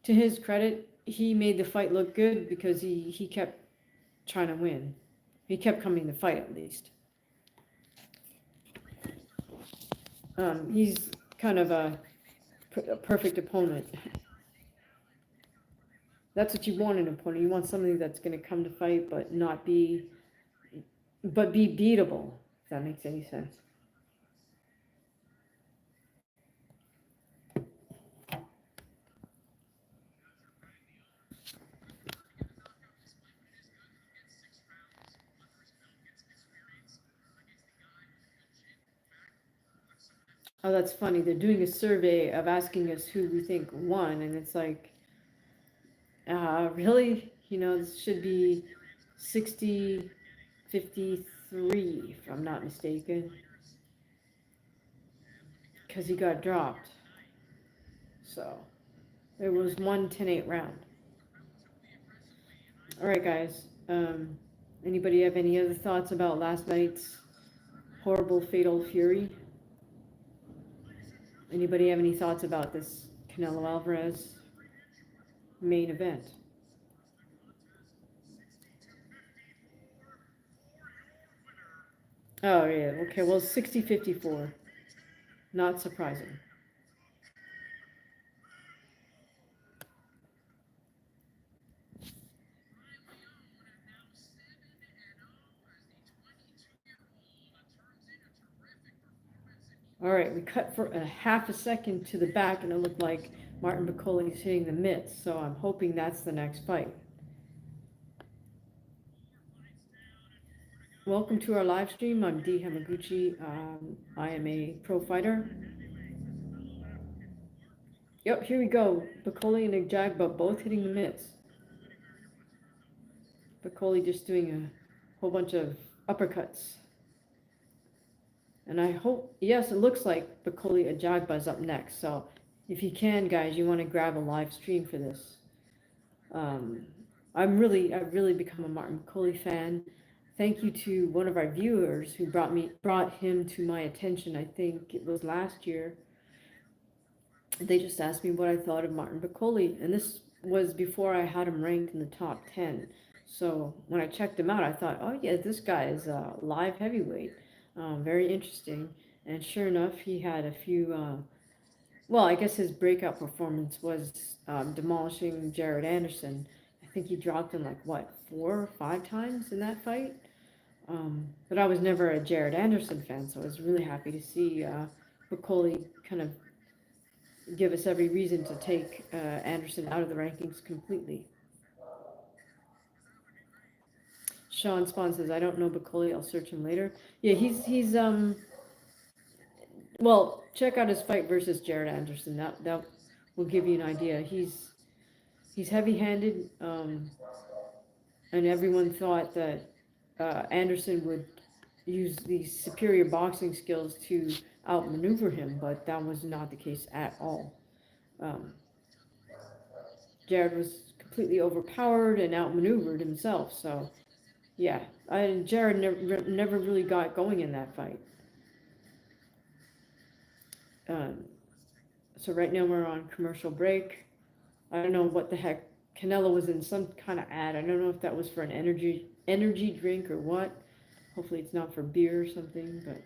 To his credit, he made the fight look good because he kept trying to win. He kept coming to fight, at least. He's kind of a perfect opponent. That's what you want in an opponent. You want somebody that's going to come to fight but be beatable, if that makes any sense. Oh, that's funny. They're doing a survey of asking us who we think won, and it's like, really? This should be 60-53, if I'm not mistaken. Because he got dropped. So, it was 10-8 round. Alright, guys. Anybody have any other thoughts about last night's horrible Fatal Fury? Anybody have any thoughts about this Canelo Alvarez main event? Oh, yeah. Okay, well, 60-54. Not surprising. All right, we cut for a half a second to the back, and it looked like Martin Bakoli's hitting the mitts, so I'm hoping that's the next fight. Welcome to our live stream. I'm D. Hamaguchi. I am a pro fighter. Yep, here we go. Bakoli and Igjagba both hitting the mitts. Bakoli just doing a whole bunch of uppercuts. And I hope, yes, it looks like Bakoli Igjagba is up next. So if you can, guys, you want to grab a live stream for this. Um, I've really become a Martin Bakoli fan. Thank you to one of our viewers who brought him to my attention. I think it was last year. They just asked me what I thought of Martin Bakoli, and this was before I had him ranked in the top 10. So when I checked him out, I thought, oh yeah, this guy is a live heavyweight. Very interesting. And sure enough, he had a few. Well, I guess his breakout performance was demolishing Jared Anderson. I think he dropped him like what 4 or 5 times in that fight. But I was never a Jared Anderson fan, so I was really happy to see Bakoli kind of give us every reason to take Anderson out of the rankings completely. Sean Spawn says, I don't know Bakoli, I'll search him later. Yeah, he's well, check out his fight versus Jared Anderson. That will give you an idea. He's heavy-handed, and everyone thought that Anderson would use these superior boxing skills to outmaneuver him, but that was not the case at all. Um, Jared was completely overpowered and outmaneuvered himself. So, yeah, Jared never really got going in that fight. Um, so right now we're on commercial break. I don't know what the heck. Canelo was in some kind of ad. I don't know if that was for an energy drink or what. Hopefully it's not for beer or something. But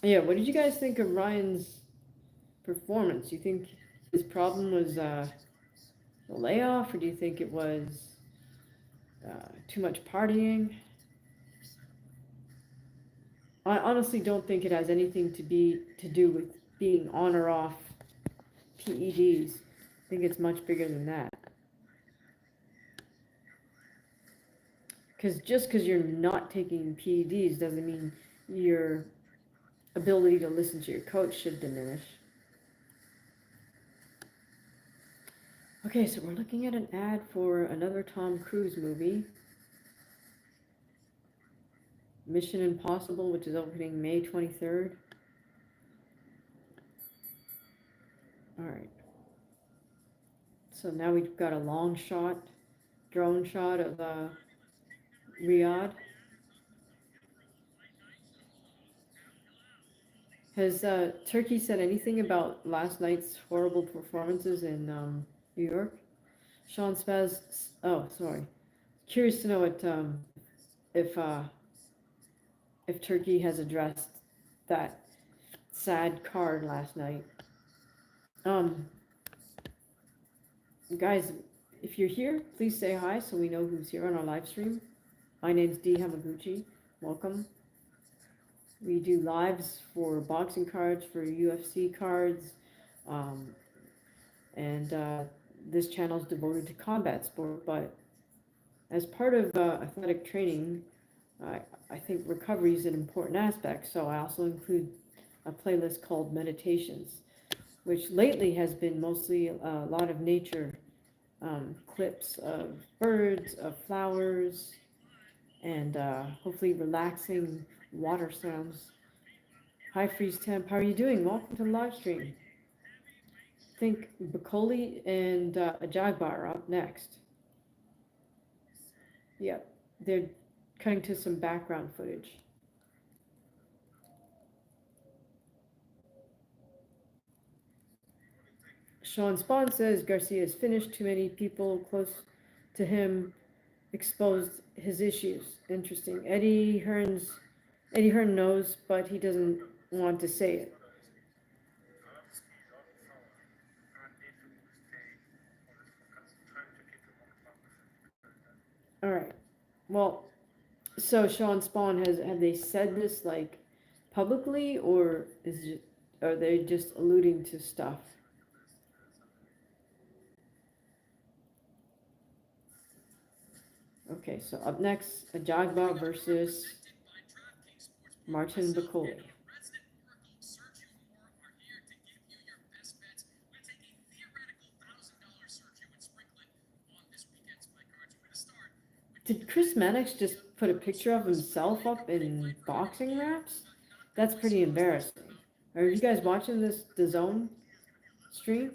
yeah, what did you guys think of Ryan's performance? You think his problem was the layoff, or do you think it was too much partying? I honestly don't think it has anything to do with being on or off PEDs. I think it's much bigger than that. Because just because you're not taking PEDs doesn't mean your ability to listen to your coach should diminish. Okay, so we're looking at an ad for another Tom Cruise movie, Mission Impossible, which is opening May 23rd. All right. So now we've got a long shot, drone shot of Riyadh. Has Turkey said anything about last night's horrible performances in New York? Sean Spaz, oh, sorry. Curious to know what if Turkey has addressed that sad card last night. Guys, if you're here, please say hi so we know who's here on our live stream. My name's D. Hamaguchi. Welcome. We do lives for boxing cards, for UFC cards, and this channel is devoted to combat sport. But as part of athletic training, I think recovery is an important aspect. So I also include a playlist called Meditations, which lately has been mostly a lot of nature clips of birds, of flowers, and hopefully relaxing water sounds. Hi Freeze Temp, how are you doing? Welcome to the live stream. I think Bakoli and Ajagba are up next. Yep, they're cutting to some background footage. Sean Spawn says Garcia is finished. Too many people close to him exposed his issues. Interesting. Eddie Hearn knows, but he doesn't want to say it. All right. Well, so Sean Spawn have they said this like publicly, or are they just alluding to stuff? Okay, so up next, Ajagba versus Martin Bacoli. Did Chris Mannix just put a picture of himself up in boxing wraps? That's pretty embarrassing. Are you guys watching this DAZN stream?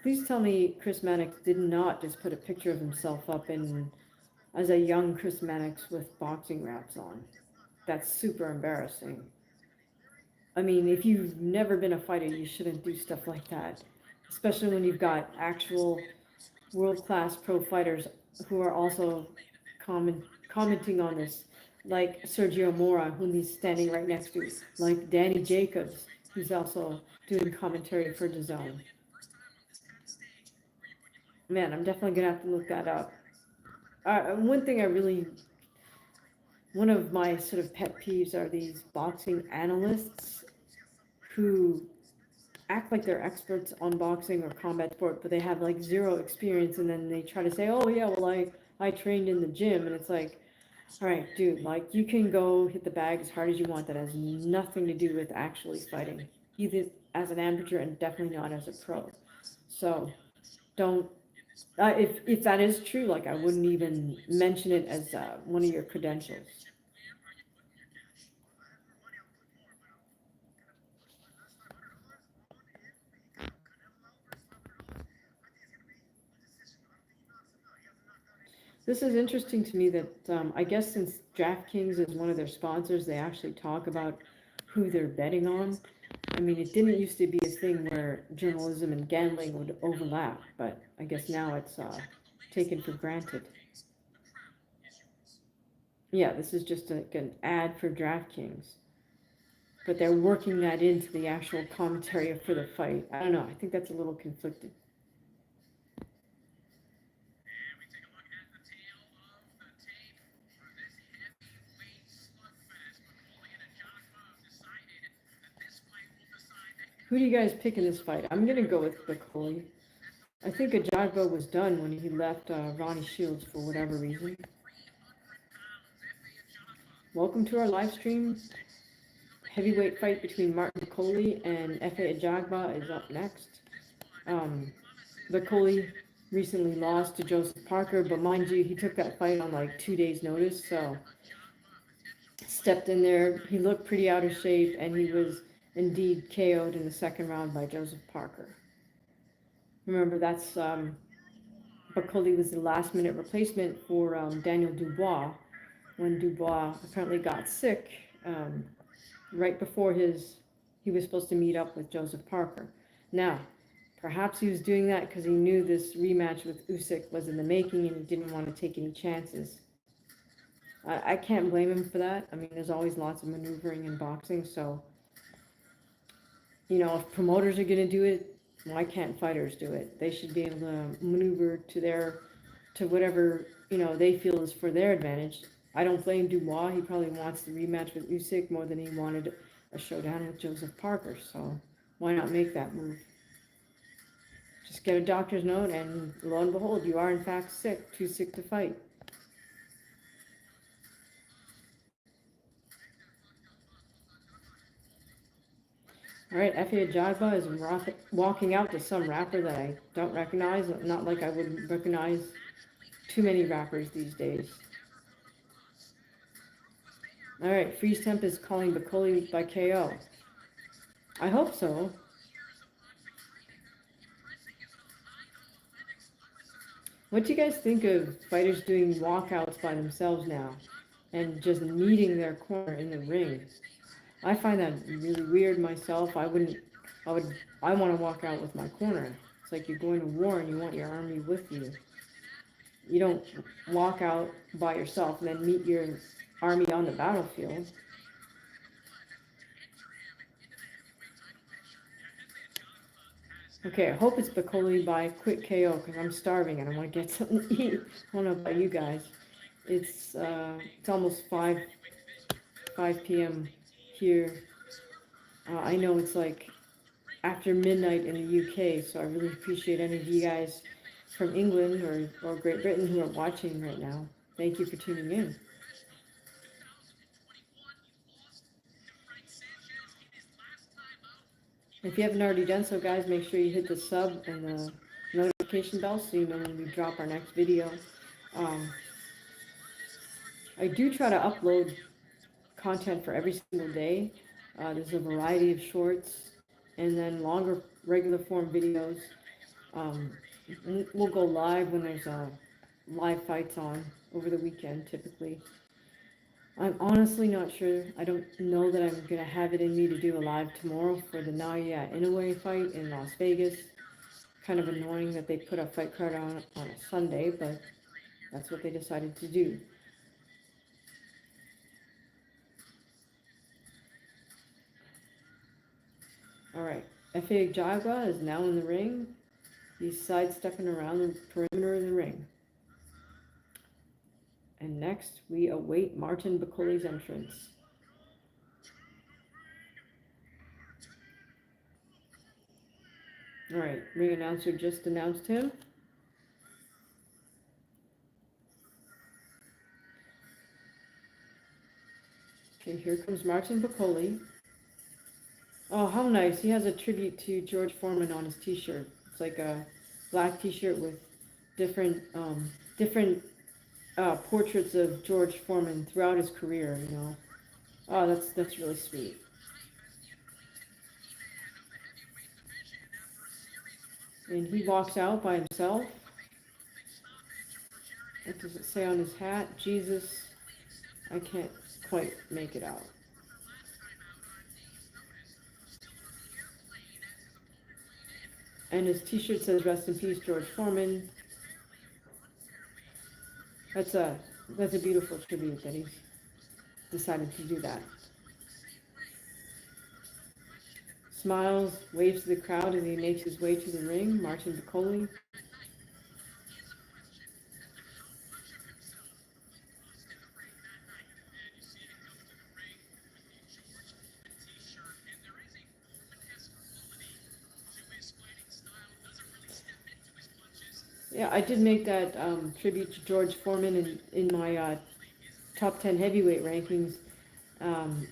Please tell me Chris Mannix did not just put a picture of himself up in as a young Chris Mannix with boxing wraps on. That's super embarrassing. I mean, if you've never been a fighter, you shouldn't do stuff like that, especially when you've got actual world-class pro fighters who are also commenting on this, like Sergio Mora, whom he's standing right next to, like Danny Jacobs, who's also doing commentary for DAZN. Man, I'm definitely gonna have to look that up. One thing one of my sort of pet peeves are these boxing analysts who act like they're experts on boxing or combat sport, but they have like zero experience, and then they try to say, "Oh yeah, well I trained in the gym," and it's like, all right, dude, like you can go hit the bag as hard as you want. That has nothing to do with actually fighting, either as an amateur and definitely not as a pro. So don't. If that is true, like I wouldn't even mention it as one of your credentials. This is interesting to me that I guess since DraftKings is one of their sponsors, they actually talk about who they're betting on. I mean, it didn't used to be a thing where journalism and gambling would overlap, but I guess now it's taken for granted. Yeah, this is just an ad for DraftKings, but they're working that into the actual commentary for the fight. I don't know. I think that's a little conflicted. Who do you guys pick in this fight? I'm gonna go with Bacoli. I think Ajagba was done when he left Ronnie Shields for whatever reason. Welcome to our live stream. Heavyweight fight between Martin Bacoli and Efe Ajagba is up next. Bacoli recently lost to Joseph Parker, but mind you, he took that fight on like 2 days' notice, so stepped in there. He looked pretty out of shape, and he was indeed KO'd in the second round by Joseph Parker. Remember, that's Bacoli was the last-minute replacement for Daniel Dubois when Dubois apparently got sick right before he was supposed to meet up with Joseph Parker. Now, perhaps he was doing that because he knew this rematch with Usyk was in the making and he didn't want to take any chances. I can't blame him for that. I mean, there's always lots of maneuvering in boxing, so if promoters are going to do it, why can't fighters do it? They should be able to maneuver to whatever they feel is for their advantage. I don't blame Dubois. He probably wants the rematch with Usyk more than he wanted a showdown with Joseph Parker. So why not make that move? Just get a doctor's note, and lo and behold, you are in fact sick, too sick to fight. All right, Efe Ajagba is walking out to some rapper that I don't recognize. Not like I would recognize too many rappers these days. All right, Freeze Temp is calling Bacoli by KO. I hope so. What do you guys think of fighters doing walkouts by themselves now and just meeting their corner in the ring? I find that really weird myself. I wouldn't I want to walk out with my corner. It's like you're going to war and you want your army with you. You don't walk out by yourself and then meet your army on the battlefield. Okay, I hope it's Bacoli by quick KO because I'm starving and I want to get something to eat. I don't know about you guys. It's almost 5 p.m. here. I know it's like after midnight in the UK, so I really appreciate any of you guys from England or Great Britain who are watching right now. Thank you for tuning in. If you haven't already done so, guys, make sure you hit the sub and the notification bell so you know when we drop our next video. I do try to upload content for every single day. There's a variety of shorts and then longer regular form videos. Um, we'll go live when there's live fights on over the weekend typically. I'm honestly not sure. I don't know that I'm going to have it in me to do a live tomorrow for the Naya Inoue fight in Las Vegas. Kind of annoying that they put a fight card on a Sunday, but that's what they decided to do. All right, F.A. Jagua is now in the ring. He's sidestepping around the perimeter of the ring. And next, we await Martin Bacoli's entrance. All right, ring announcer just announced him. Okay, here comes Martin Bacoli. Oh, how nice. He has a tribute to George Foreman on his t-shirt. It's like a black t-shirt with different portraits of George Foreman throughout his career, you know. Oh, that's really sweet. And he walks out by himself. What does it say on his hat? Jesus. I can't quite make it out. And his t-shirt says, "Rest in peace, George Foreman." That's a beautiful tribute that he's decided to do that. Smiles, waves to the crowd as he makes his way to the ring. Martin Bacoli. Yeah, I did make that tribute to George Foreman in my top 10 heavyweight rankings. And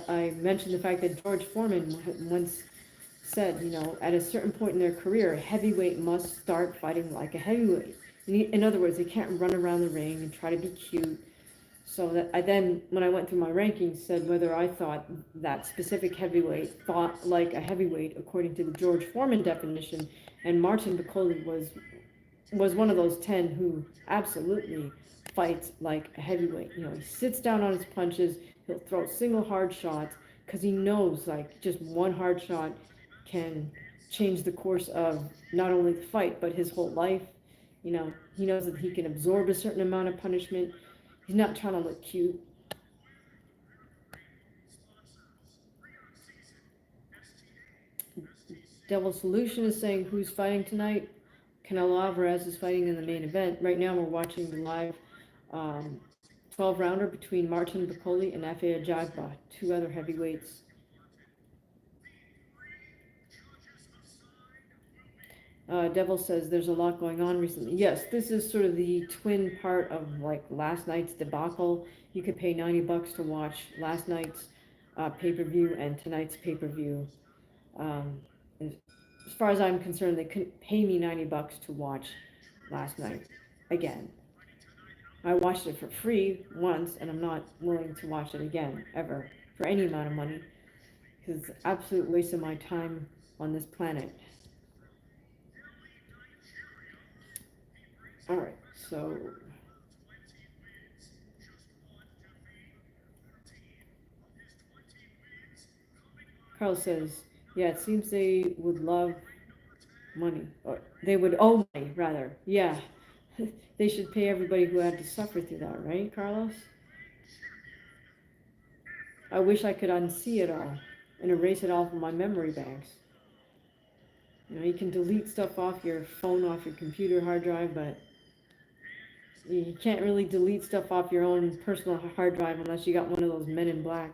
I mentioned the fact that George Foreman once said, you know, at a certain point in their career, a heavyweight must start fighting like a heavyweight. In other words, they can't run around the ring and try to be cute. So that I then, when I went through my rankings, said whether I thought that specific heavyweight fought like a heavyweight according to the George Foreman definition, and Martin Bacoli was one of those 10 who absolutely fights like a heavyweight. You know, he sits down on his punches, he'll throw single hard shots because he knows like just one hard shot can change the course of not only the fight but his whole life. You know, he knows that he can absorb a certain amount of punishment. He's not trying to look cute. Devil Solution is saying who's fighting tonight. Canelo Alvarez is fighting in the main event. Right now we're watching the live 12-rounder between Martin Bacoli and Afe Ajagba, two other heavyweights. Devil says there's a lot going on recently. Yes, this is sort of the twin part of like last night's debacle. You could pay $90 to watch last night's pay-per-view and tonight's pay-per-view. As far as I'm concerned, they couldn't pay me $90 to watch last night again. I watched it for free once, and I'm not willing to watch it again, ever, for any amount of money, because it's an absolute waste of my time on this planet. All right, so Carl says, Yeah, it seems they would love money, or they would owe money, rather. Yeah, they should pay everybody who had to suffer through that, right, Carlos? I wish I could unsee it all and erase it all from my memory banks. You know, you can delete stuff off your phone, off your computer hard drive, but you can't really delete stuff off your own personal hard drive unless you got one of those Men in Black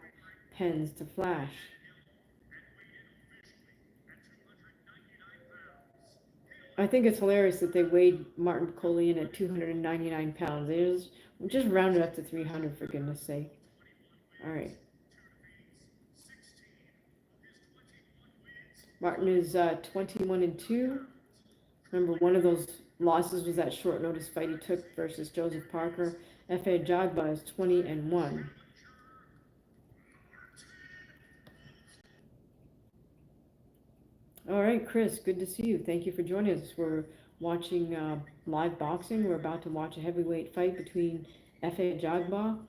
pens to flash. I think it's hilarious that they weighed Martin Piccoli in at 299 pounds. They just rounded up to 300 for goodness sake. All right. Martin is 21-2. Remember, one of those losses was that short notice fight he took versus Joseph Parker. F.A. Jagba is 20-1. All right, Chris, good to see you. Thank you for joining us. We're watching live boxing. We're about to watch a heavyweight fight between F.A. Jagba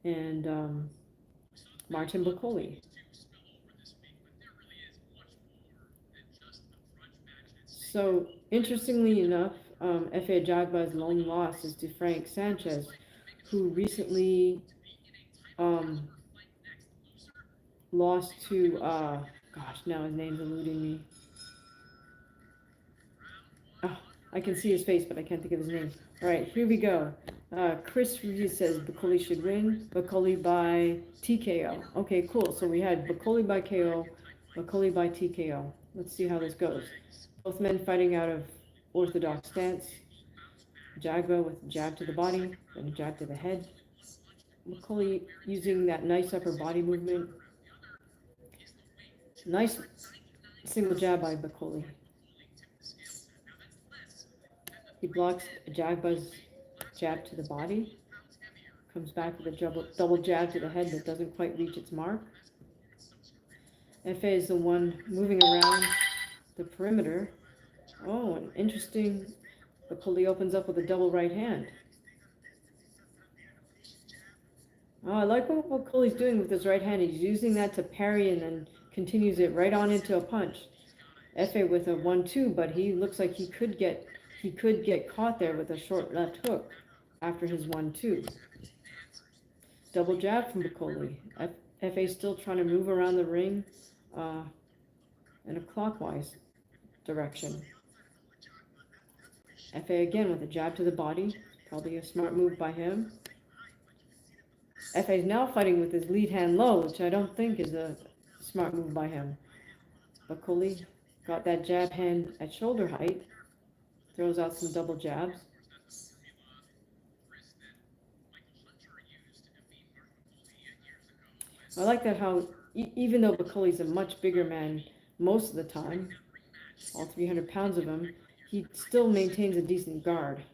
and Martin Bakoli. So, interestingly enough, F.A. Jagba's lone loss is to Frank Sanchez, who recently um, lost to, gosh, now his name's eluding me. Oh, I can see his face, but I can't think of his name. All right, here we go. Chris Review says Bakoli should win. Bakoli by TKO. Okay, cool. So we had Bakoli by KO, Bakoli by TKO. Let's see how this goes. Both men fighting out of orthodox stance. Jagba with a jab to the body, then a jab to the head. Bakoli using that nice upper body movement. Nice single jab by Bakoli. He blocks Jagba's jab to the body. Comes back with a double jab to the head that doesn't quite reach its mark. F.A. is the one moving around the perimeter. Oh, an interesting. Bakoli opens up with a double right hand. Oh, I like what Bakoli's doing with his right hand. He's using that to parry and then continues it right on into a punch. F.A. with a 1-2, but he looks like he could get caught there with a short left hook after his 1-2. Double jab from Bakoli. F.A. still trying to move around the ring in a clockwise direction. F.A. again with a jab to the body. Probably a smart move by him. F.A. is now fighting with his lead hand low, which I don't think is a smart move by him. Bakoli got that jab hand at shoulder height. Throws out some double jabs. I like that how, even though Bakoli's a much bigger man most of the time, all 300 pounds of him, he still maintains a decent guard.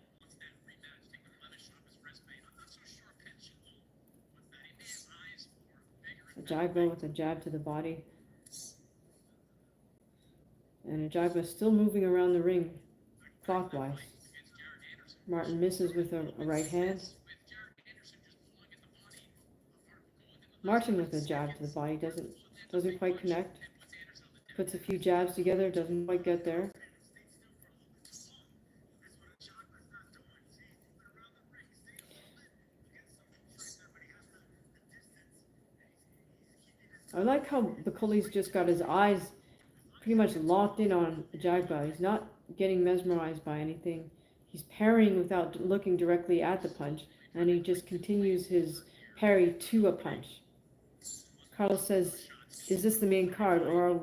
A Jagba with a jab to the body. And a Jagba still moving around the ring clockwise. Martin misses with a right hand. Martin with a jab to the body doesn't quite connect. Puts a few jabs together, doesn't quite get there. I like how Bakoli's just got his eyes pretty much locked in on Jagba. He's not getting mesmerized by anything. He's parrying without looking directly at the punch, and he just continues his parry to a punch. Carlos says, is this the main card, or are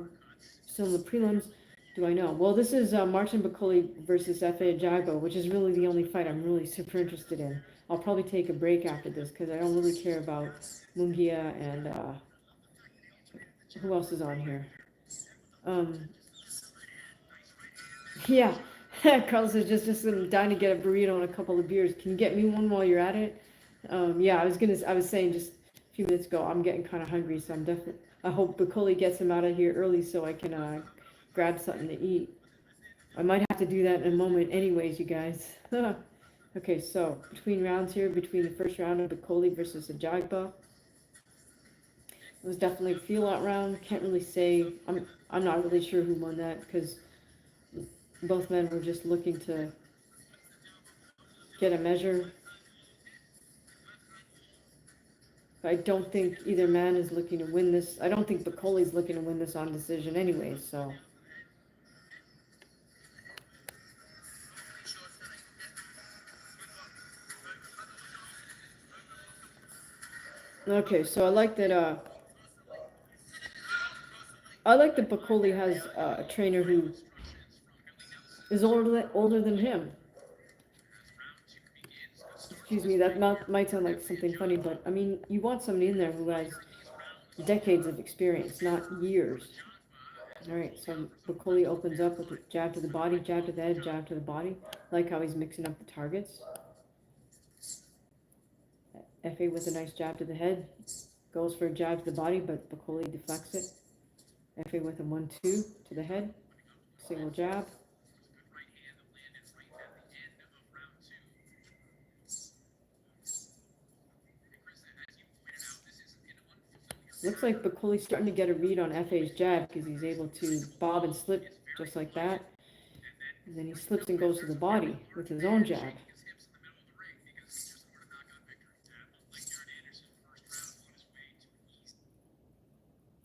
still in the prelims? Do I know? Well, this is Martin Bakoli versus F.A. Jagba, which is really the only fight I'm really super interested in. I'll probably take a break after this because I don't really care about Mungia and who else is on here. Yeah, Carlos is just dying to get a burrito and a couple of beers. Can you get me one while you're at it? Yeah, I was saying just a few minutes ago, I'm getting kind of hungry, so I hope Bakoli gets him out of here early so I can grab something to eat. I might have to do that in a moment anyways, you guys. Okay, so between rounds here, between the first round of Bakoli versus Jagba, it was definitely a feel-out round. Can't really say. I'm not really sure who won that because both men were just looking to get a measure. I don't think either man is looking to win this. I don't think Bacoli's looking to win this on decision anyways, so. Okay, so I like that Bacoli has a trainer who is older than him. Excuse me, that might sound like something funny, but I mean, you want somebody in there who has decades of experience, not years. All right, so Bacoli opens up with a jab to the body, jab to the head, jab to the body. Like how he's mixing up the targets. FA with a nice jab to the head. Goes for a jab to the body, but Bacoli deflects it. FA with a 1-2 to the head. Single jab. Looks like Bacoli's starting to get a read on FA's jab because he's able to bob and slip just like that. And then he slips and goes to the body with his own jab.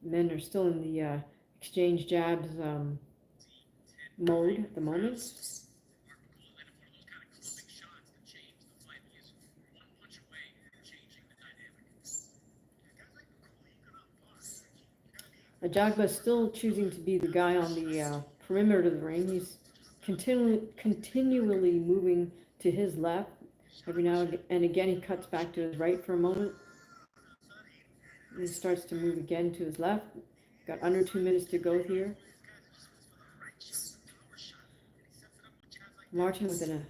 Men are still in the exchange jabs mode at the moment. Ajagba is still choosing to be the guy on the perimeter of the ring. He's continually moving to his left. Every now and again, he cuts back to his right for a moment. He starts to move again to his left. Got under 2 minutes to go here. Martin with a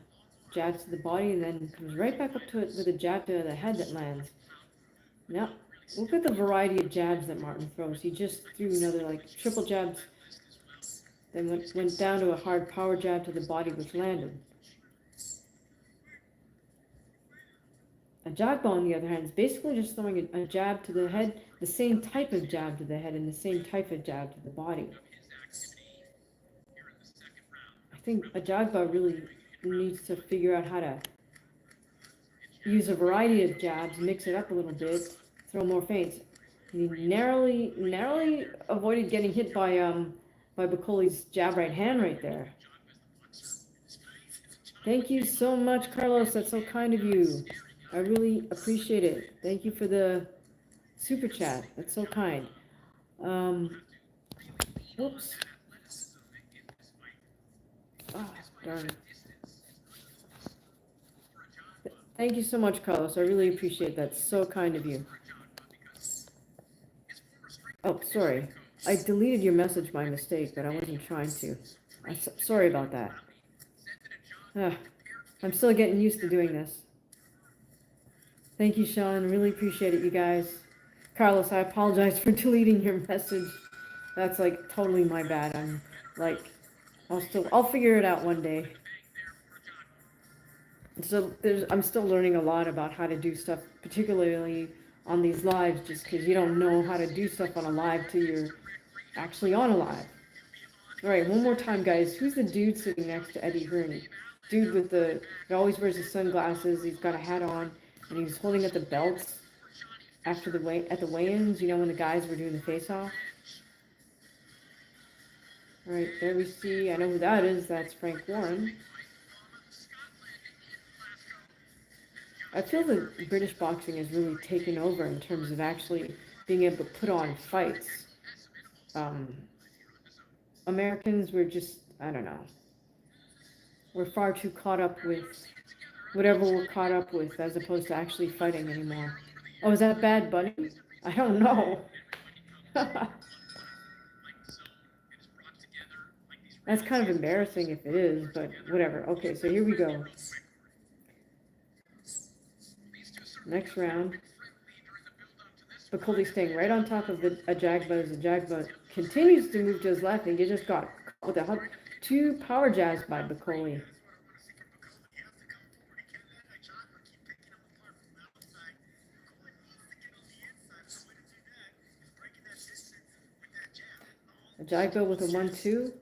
jab to the body and then comes right back up to it with a jab to the head that lands. Now, look at the variety of jabs that Martin throws. He just threw another like triple jabs, then went down to a hard power jab to the body, which landed. Ajagba, on the other hand, is basically just throwing a jab to the head, the same type of jab to the head and the same type of jab to the body. I think Ajagba really needs to figure out how to use a variety of jabs, mix it up a little bit, throw more feints. He narrowly avoided getting hit by Bacoli's jab right hand right there. Thank you so much, Carlos. That's so kind of you. I really appreciate it. Thank you for the super chat. That's so kind. Whoops. Ah, darn. Thank you so much, Carlos. I really appreciate that. So kind of you. Oh, sorry. I deleted your message by mistake, but I wasn't trying to. Sorry about that. I'm still getting used to doing this. Thank you, Sean. Really appreciate it, you guys. Carlos, I apologize for deleting your message. That's like totally my bad. I'm like, I'll figure it out one day. So I'm still learning a lot about how to do stuff, particularly on these lives, just because you don't know how to do stuff on a live till you're actually on a live. All right, one more time, guys. Who's the dude sitting next to Eddie Hearn? Dude with he always wears his sunglasses. He's got a hat on, and he's holding up the belts at the weigh-ins. You know, when the guys were doing the face-off. All right, there we see. I know who that is. That's Frank Warren. I feel that British boxing has really taken over in terms of actually being able to put on fights. Americans were just, I don't know, we're far too caught up with whatever we're caught up with as opposed to actually fighting anymore. Oh, is that Bad Bunny? I don't know. That's kind of embarrassing if it is, but whatever. Okay, so here we go. Next round. Bacoli staying right on top of Ajagba as Ajagba continues to move to his left, and he just got caught with 2 power jabs by Bacoli. Ajagba with a 1-2.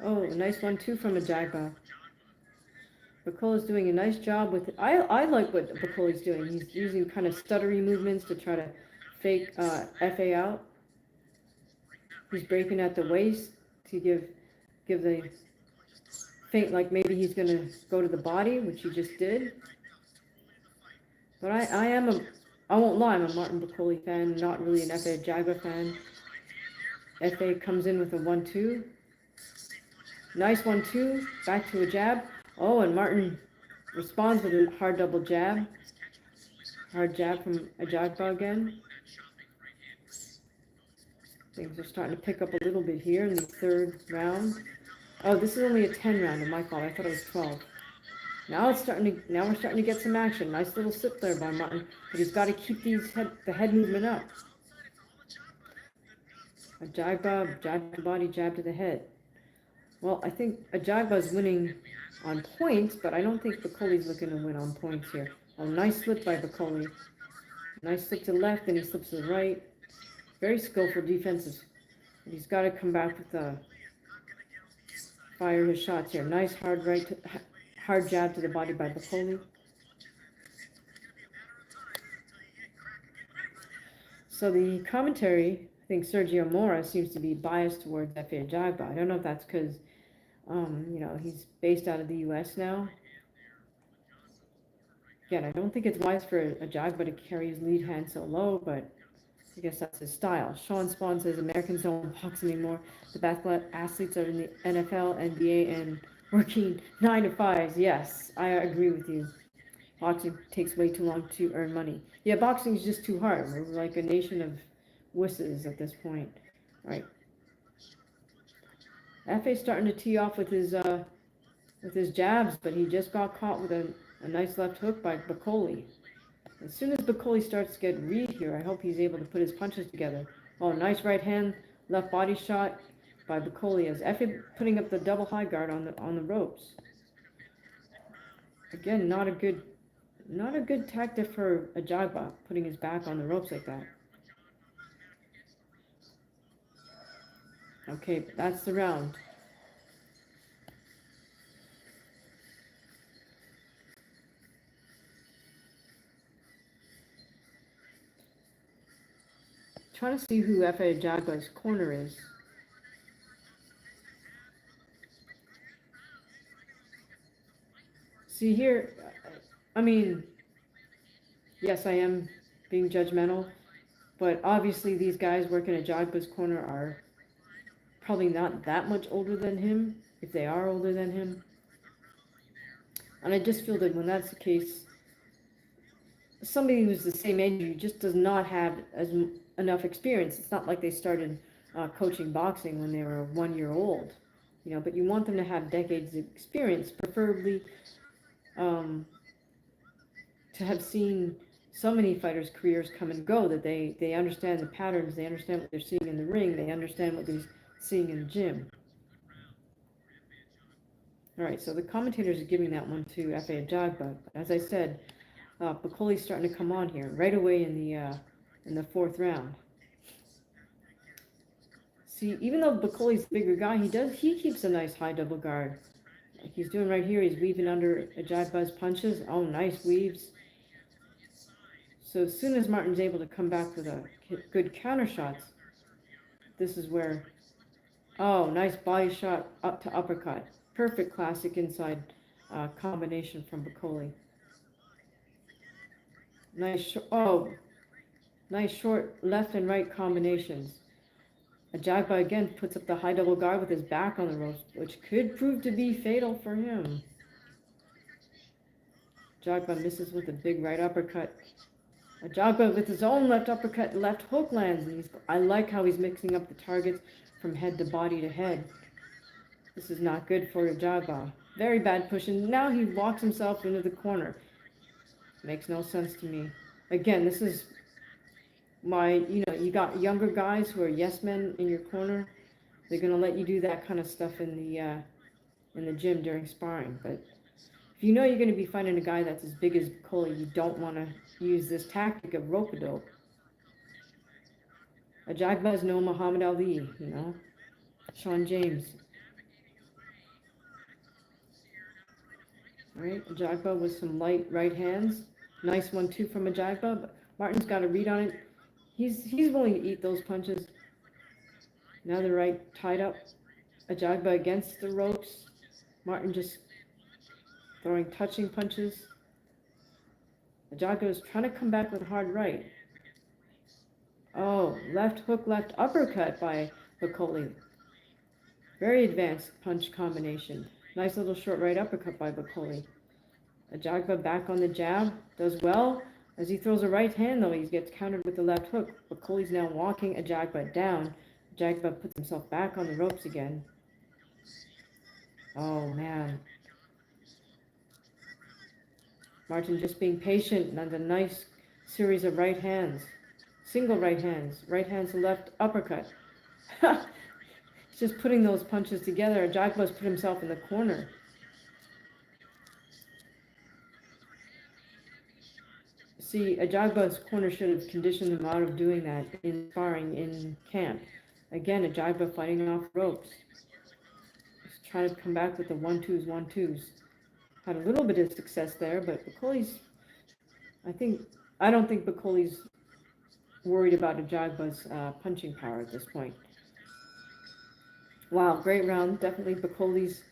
Oh, a nice 1-2 from Ajagba. Bakola's doing a nice job with it. I like what Bakola's doing. He's using kind of stuttery movements to try to fake FA out. He's breaking at the waist to give the feint like maybe he's going to go to the body, which he just did. But I won't lie, I'm a Martin Bakoli fan, not really an F.A. Jagba fan. F.A. comes in with a 1-2. Nice 1-2, back to a jab. Oh, and Martin responds with a hard double jab. Hard jab from Ajagba again. Things are starting to pick up a little bit here in the third round. Oh, this is only a 10 round, my fault. I thought it was 12. Now we're starting to get some action. Nice little sip there by Martin, but he's got to keep the head movement up. Ajagba, jab to the body, jab to the head. Well, I think Ajagba's winning on points, but I don't think Bakoli's looking to win on points here. Oh, nice slip by Bakoli. Nice slip to the left, and he slips to the right. Very skillful defenses. But he's got to come back with fire his shots here. Nice hard jab to the body by Bakoli. So the commentary, I think Sergio Mora seems to be biased towards F.A. Ajagba. I don't know if that's because, he's based out of the U.S. now. Again, I don't think it's wise for Ajagba to carry his lead hand so low, but I guess that's his style. Sean Spawn says Americans don't box anymore. The best athletes are in the NFL, NBA, and working 9 to 5s. Yes, I agree with you. Boxing takes way too long to earn money. Yeah, boxing is just too hard. We're like a nation of wusses at this point. All right. F.A.'s starting to tee off with his jabs, but he just got caught with a nice left hook by Bakoli. As soon as Bakoli starts to get read here, I hope he's able to put his punches together. Oh, nice right hand, left body shot by Bakoli as F.A. putting up the double high guard on the ropes. Again, not a good tactic for Ajagba, putting his back on the ropes like that. Okay, that's the round. Trying to see who F.A. Ajagba's corner is. See here, I mean, yes, I am being judgmental, but obviously these guys working at Ajagba's corner are probably not that much older than him, if they are older than him. And I just feel that when that's the case, somebody who's the same age you just does not have enough experience. It's not like they started coaching boxing when they were 1 year old, but you want them to have decades of experience, preferably to have seen so many fighters' careers come and go that they understand the patterns, they understand what they're seeing in the ring, they understand what they're seeing in the gym. All right, so the commentators are giving that one to F.A. Ajagba. As I said, Bakoli's starting to come on here right away in the fourth round. See, even though Bakoli's a bigger guy, he keeps a nice high double guard. Like he's doing right here. He's weaving under Ajagba's punches. Oh, nice weaves. So as soon as Martin's able to come back with a good counter shots, this is where, oh, nice body shot up to uppercut. Perfect classic inside combination from Bakoli. Nice short left and right combinations. Ajagba again puts up the high double guard with his back on the ropes, which could prove to be fatal for him. Ajagba misses with a big right uppercut. Ajagba with his own left uppercut, left hook lands. And I like how he's mixing up the targets from head to body to head. This is not good for Ajagba. Very bad push, and now he walks himself into the corner. Makes no sense to me. Again, this is you got younger guys who are yes men in your corner. They're gonna let you do that kind of stuff in the gym during sparring. But if you know you're gonna be fighting a guy that's as big as Bakoli, you don't want to use this tactic of rope-a-dope. Ajagba is no Muhammad Ali, Sean James. All right, Ajagba with some light right hands. Nice 1-2 from Ajagba, but Martin's got a read on it. He's willing to eat those punches. Now the right tied up. Ajagba against the ropes. Martin just throwing touching punches. Ajagba is trying to come back with a hard right. Oh, left hook, left uppercut by Bacoli. Very advanced punch combination. Nice little short right uppercut by Bacoli. Ajagba back on the jab. Does well. As he throws a right hand, though, he gets countered with the left hook. Bacoli's now walking Ajagba down. Ajagba puts himself back on the ropes again. Oh, man. Martin just being patient and a nice series of right hands. Single right hands. Right hands to left uppercut. He's just putting those punches together. Ajagba's put himself in the corner. See, Ajagba's corner should have conditioned him out of doing that in sparring in camp. Again, Ajagba fighting off ropes. He's trying to come back with the 1-2s, 1-2s. Had a little bit of success there, but Bacoli's, I don't think Bacoli's worried about Ajagba's punching power at this point. Wow, great round. Definitely Bacoli's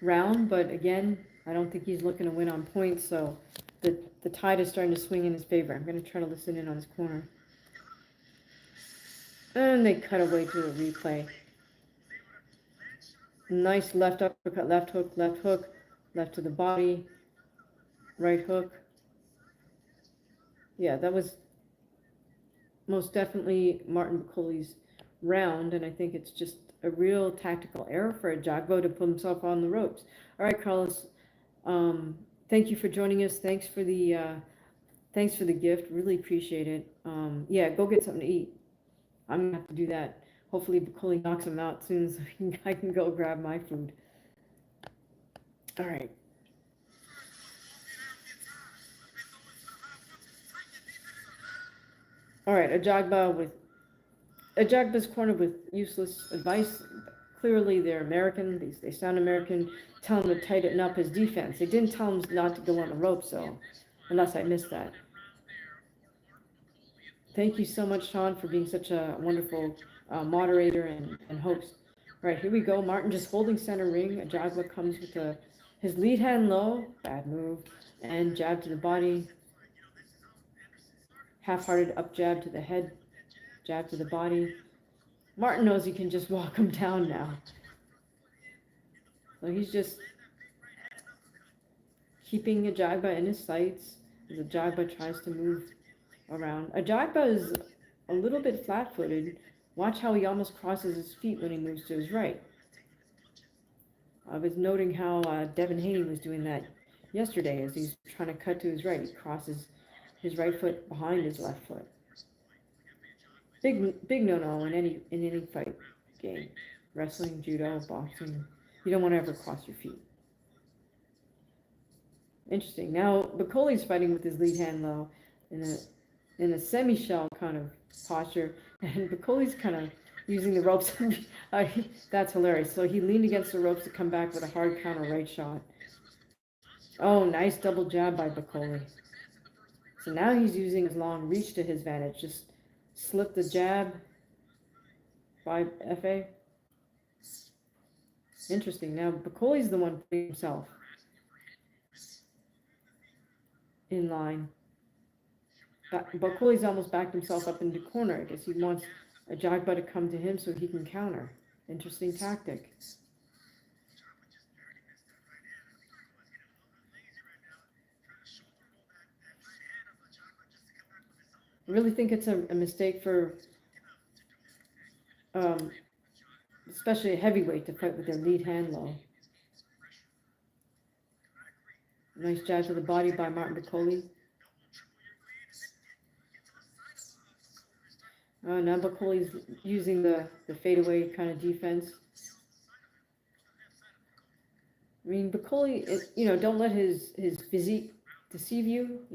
round, but again, I don't think he's looking to win on points, so the tide is starting to swing in his favor. I'm going to try to listen in on his corner. And they cut away to a replay. Nice left uppercut, left hook, left to the body, right hook. Yeah, that was most definitely Martin Bacoli's round, and I think it's just a real tactical error for Ajagba to put himself on the ropes. All right, Carlos, thank you for joining us. Thanks for the gift. Really appreciate it. Yeah, go get something to eat. I'm gonna have to do that. Hopefully Bacoli knocks him out soon so I can go grab my food. All right. All right, Ajagba's corner with useless advice. Clearly they're American. They sound American. Tell him to tighten up his defense. They didn't tell him not to go on the ropes, though, unless I missed that. Thank you so much, Sean, for being such a wonderful moderator and host. All right, here we go. Martin just holding center ring. Ajagba comes with his lead hand low. Bad move. And jab to the body. Half-hearted up jab to the head. Jab to the body. Martin knows he can just walk him down now. So he's just keeping Ajagba in his sights as Ajagba tries to move around. Ajagba is a little bit flat-footed. Watch how he almost crosses his feet when he moves to his right. I was noting how Devin Haney was doing that yesterday as he's trying to cut to his right. He crosses his right foot behind his left foot. Big no-no in any fight game. Wrestling, judo, boxing. You don't want to ever cross your feet. Interesting. Now Bacoli's fighting with his lead hand low in a semi-shell kind of posture, and Bacoli's kind of using the ropes. That's hilarious. So he leaned against the ropes to come back with a hard counter right shot. Oh, nice double jab by Bacoli. So now he's using his long reach to his advantage. Just slip the jab by FA. Interesting. Now Bacoli's the one putting himself in line. Bacoli's almost backed himself up into corner. I guess he wants Ajagba to come to him so he can counter. Interesting tactic. I really think it's a mistake for especially a heavyweight to fight with their lead hand low. Nice jab to the body by Martin Bacoli. Now Bacoli's using the fadeaway kind of defense. I mean, Bacoli, don't let his physique deceive you.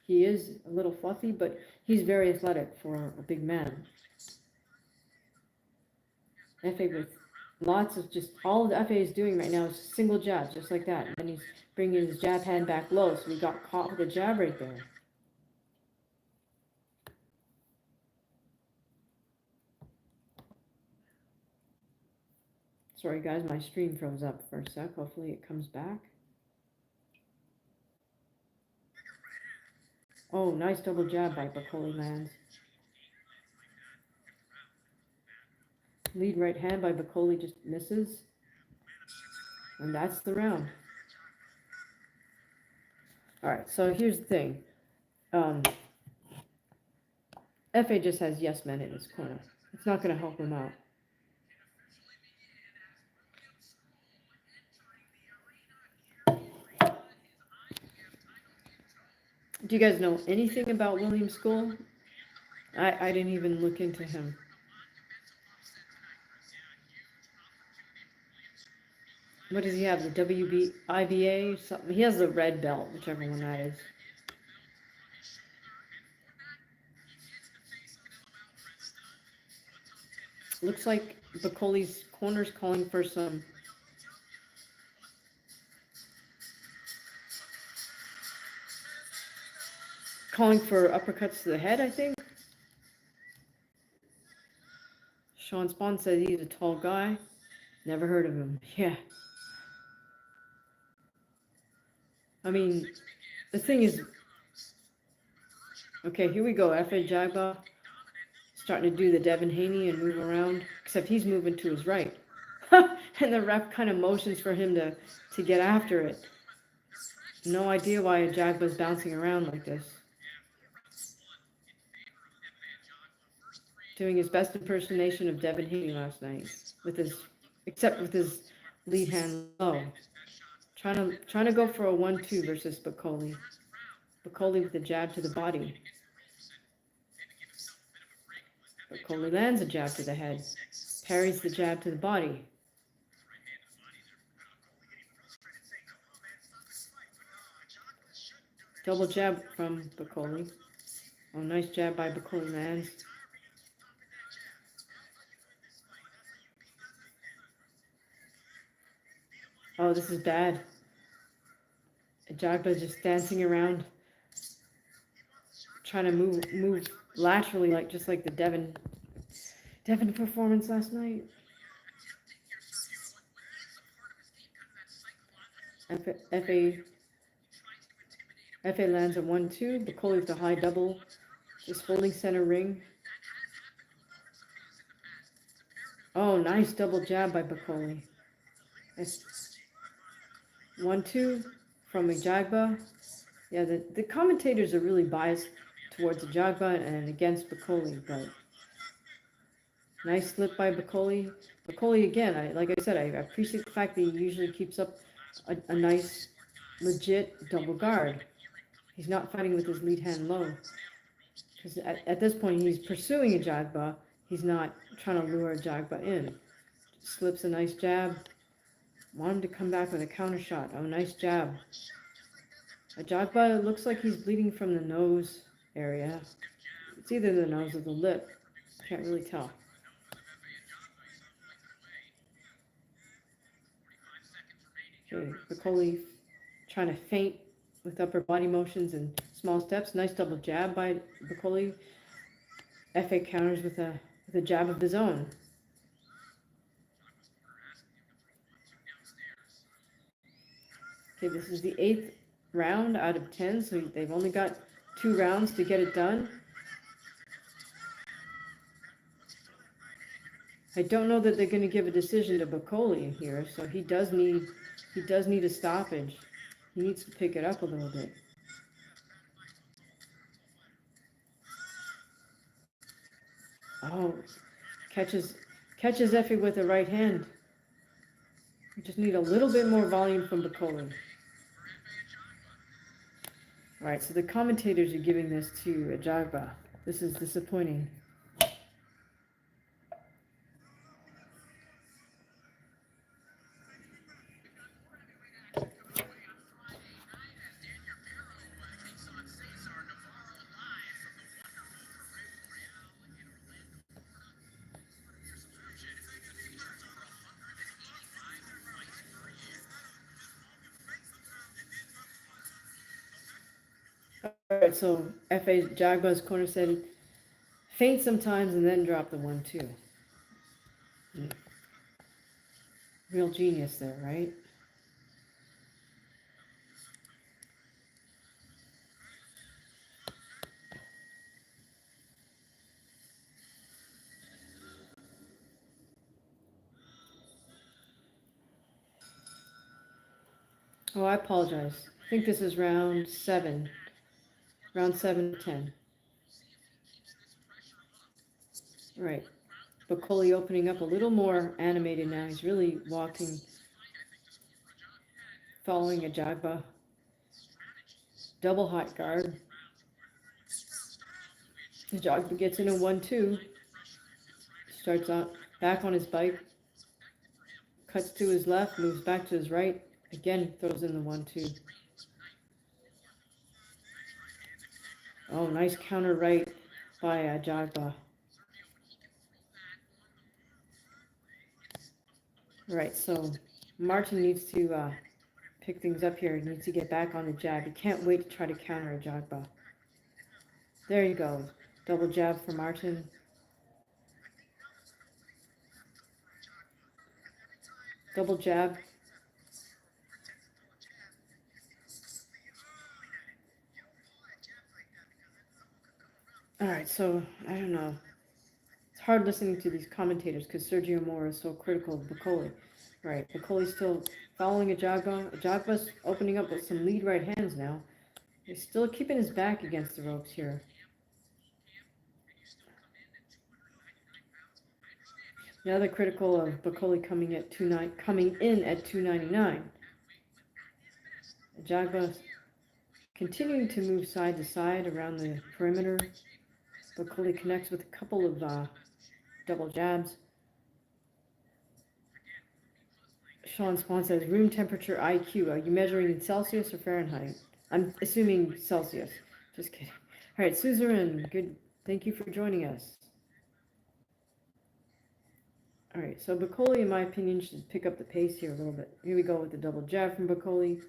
He is a little fluffy, but he's very athletic for a big man. FA with Lots of just, all the FA is doing right now is single jab, just like that. And then he's bringing his jab hand back low, so we got caught with a jab right there. Sorry guys, my stream froze up for a sec. Hopefully it comes back. Oh, nice double jab by Bakoli lands. Lead right hand by Bakoli just misses. And that's the round. Alright, so here's the thing. FA just has yes men in his corner. It's not going to help him out. Do you guys know anything about William School? I didn't even look into him. What does he have? The WBIBA? Something. He has the red belt, whichever one that is. Looks like Bakoli's corner's calling for some. Calling for uppercuts to the head, I think. Sean Spawn says he's a tall guy. Never heard of him. Yeah. I mean, the thing is, okay, here we go. F.A. Jagba starting to do the Devin Haney and move around, except he's moving to his right. And the ref kind of motions for him to get after it. No idea why Jagba's bouncing around like this. Doing his best impersonation of Devin Haney last night, except with his lead hand low. Trying to go for a 1-2 versus Bakoli. Bakoli with a jab to the body. Bakoli lands a jab to the head. Parries the jab to the body. Double jab from Bakoli. Oh, nice jab by Bakoli lands. Oh, this is bad. Jagba just dancing around, trying to move laterally, just like the Devin performance last night. FA lands a 1-2. Bakoli with the high double, just holding center ring. Oh, nice double jab by Bakoli. 1-2 from Jagba. Yeah, the commentators are really biased towards Jagba and against Bakoli, but nice slip by Bakoli. Bakoli again, like I said, I appreciate the fact that he usually keeps up a nice, legit double guard. He's not fighting with his lead hand low. Because at this point, he's pursuing a Jagba. He's not trying to lure a Jagba in. Slips a nice jab. Want him to come back with a counter shot. Oh, nice jab. Jagba looks like he's bleeding from the nose area. It's either the nose or the lip. Can't really tell. Okay, Bakoli trying to feint with upper body motions and small steps. Nice double jab by Bakoli. FA counters with a jab of his own. Okay, this is the 8th round out of 10, so they've only got 2 rounds to get it done. I don't know that they're going to give a decision to Bakoli here, so he does need a stoppage. He needs to pick it up a little bit. Oh, catches Effie with the right hand. We just need a little bit more volume from Bakoli. All right, so the commentators are giving this to Jagba. This is disappointing. Alright, so FA Jagba's corner said faint sometimes and then drop the 1-2. Real genius there, right? Oh, I apologize. I think this is round 7. Round 7 to 10. Right. Bacoli opening up a little more animated now. He's really walking, following a Jagba. Double hot guard. The Jagba gets in a 1-2. Starts out back on his bike. Cuts to his left, moves back to his right. Again, throws in the 1-2. Oh, nice counter right by Jagba. Right, so Martin needs to pick things up here. He needs to get back on the jab. He can't wait to try to counter a Jagba. There you go. Double jab for Martin. Double jab. Alright, so I don't know. It's hard listening to these commentators because Sergio Mora is so critical of Bacoli. Right, Bacoli's still following a Jagba. Jagba's opening up with some lead right hands now. He's still keeping his back against the ropes here. Now they're critical of Bacoli coming in at 299. Jagba continuing to move side to side around the perimeter. Bacoli connects with a couple of double jabs. Sean Spawn says, room temperature IQ. Are you measuring in Celsius or Fahrenheit? I'm assuming Celsius. Just kidding. All right, Suzerain, good. Thank you for joining us. All right, so Bacoli, in my opinion, should pick up the pace here a little bit. Here we go with the double jab from Bacoli.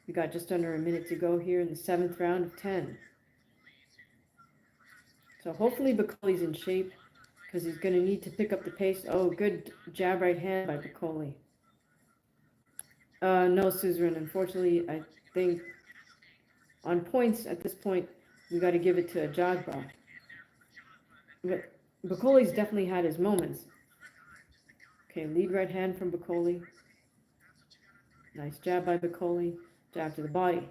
We got just under a minute to go here in the 7th round of 10. So hopefully Bacoli's in shape because he's going to need to pick up the pace. Oh, good jab right hand by Bacoli. No, Suzerain. Unfortunately, I think on points at this point, we got to give it to Jagba. But Bacoli's definitely had his moments. Okay, lead right hand from Bacoli. Nice jab by Bacoli. Jab to the body.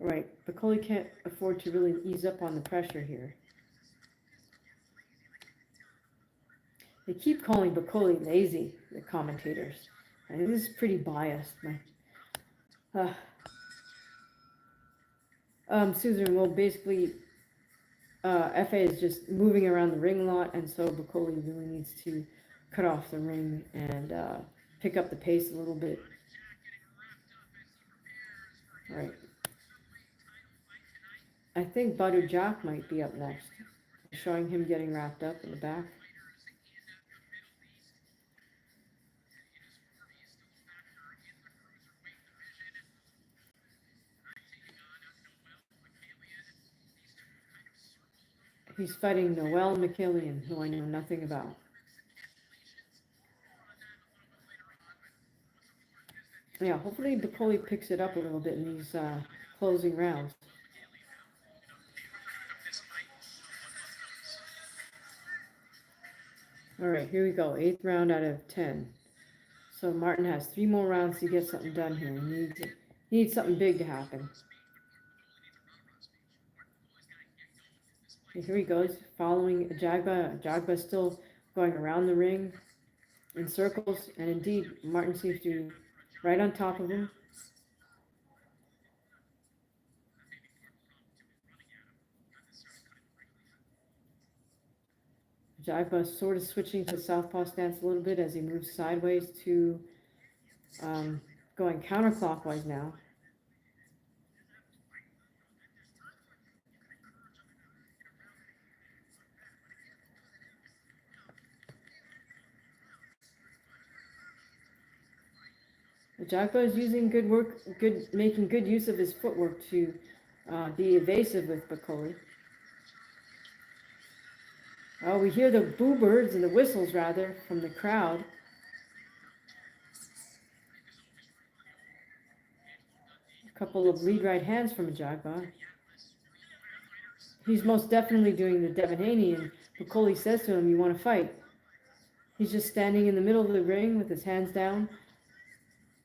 Right, Bacoli can't afford to really ease up on the pressure here. They keep calling Bacoli lazy, the commentators. And this is pretty biased. Susan, well, basically, FA is just moving around the ring a lot, and so Bacoli really needs to cut off the ring and pick up the pace a little bit. All right. I think Badu Jack might be up next, showing him getting wrapped up in the back. He's fighting Noel Michaelian, who I know nothing about. Yeah, hopefully Bacoli picks it up a little bit in these closing rounds. All right, here we go. 8th round out of 10. So Martin has 3 more rounds to get something done here. He needs something big to happen. Okay, here he goes, following Jagba. Jagba still going around the ring in circles, and indeed, Martin seems to be right on top of him. Jagba sort of switching to southpaw stance a little bit as he moves sideways to going counterclockwise now. Ajagba is using making good use of his footwork to be evasive with Bakoli. Oh, we hear the boo birds and the whistles, rather, from the crowd. A couple of lead right hands from Ajagba. He's most definitely doing the Devin Haney, and Bakoli says to him, "You want to fight?" He's just standing in the middle of the ring with his hands down,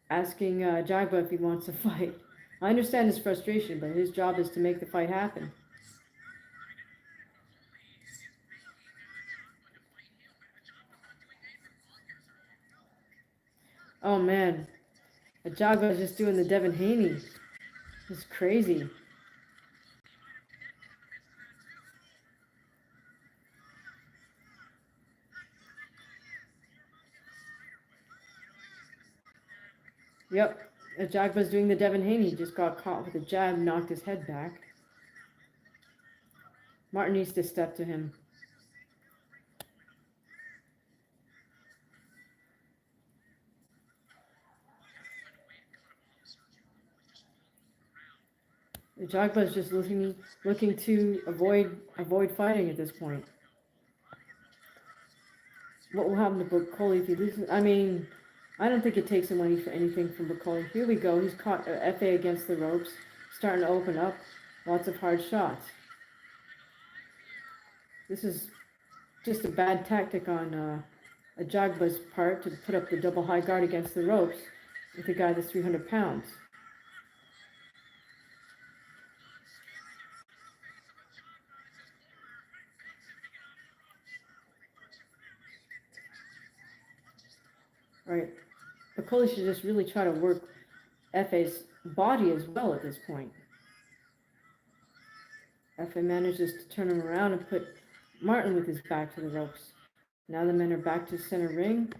asking Ajagba if he wants to fight. I understand his frustration, but his job is to make the fight happen. Oh man, Ajagba is just doing the Devin Haney. It's crazy. Yep, Ajagba's doing the Devin Haney. He just got caught with a jab, knocked his head back. Martin needs to step to him. Ajagba is just looking to avoid fighting at this point. What will happen to Bakoli if he loses? I mean, I don't think it takes away for anything from Bakoli. Here we go. He's caught FA against the ropes, starting to open up. Lots of hard shots. This is just a bad tactic on Ajagba's part to put up the double high guard against the ropes with a guy that's 300 pounds. Right. Bakoli should just really try to work FA's body as well at this point. FA manages to turn him around and put Martin with his back to the ropes. Now the men are back to center ring.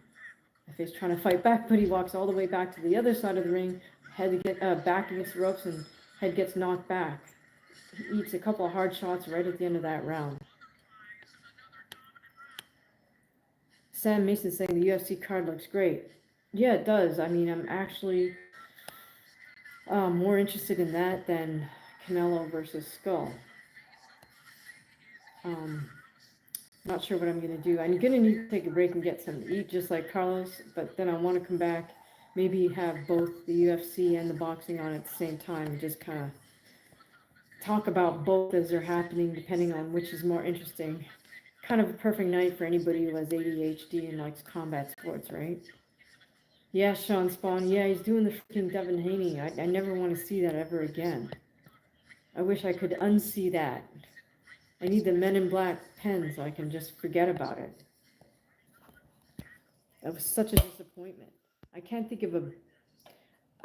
FA's trying to fight back, but he walks all the way back to the other side of the ring, back against the ropes, and head gets knocked back. He eats a couple of hard shots right at the end of that round. Sam Mason saying the UFC card looks great. Yeah, it does. I mean, I'm actually more interested in that than Canelo versus Skull. Not sure what I'm going to do. I'm going to need to take a break and get something to eat, just like Carlos, but then I want to come back, maybe have both the UFC and the boxing on at the same time, and just kind of talk about both as they're happening, depending on which is more interesting. Kind of a perfect night for anybody who has ADHD and likes combat sports, right? Yeah, Sean Spawn. Yeah, he's doing the freaking Devin Haney. I never want to see that ever again. I wish I could unsee that. I need the Men in Black pen so I can just forget about it. That was such a disappointment. I can't think of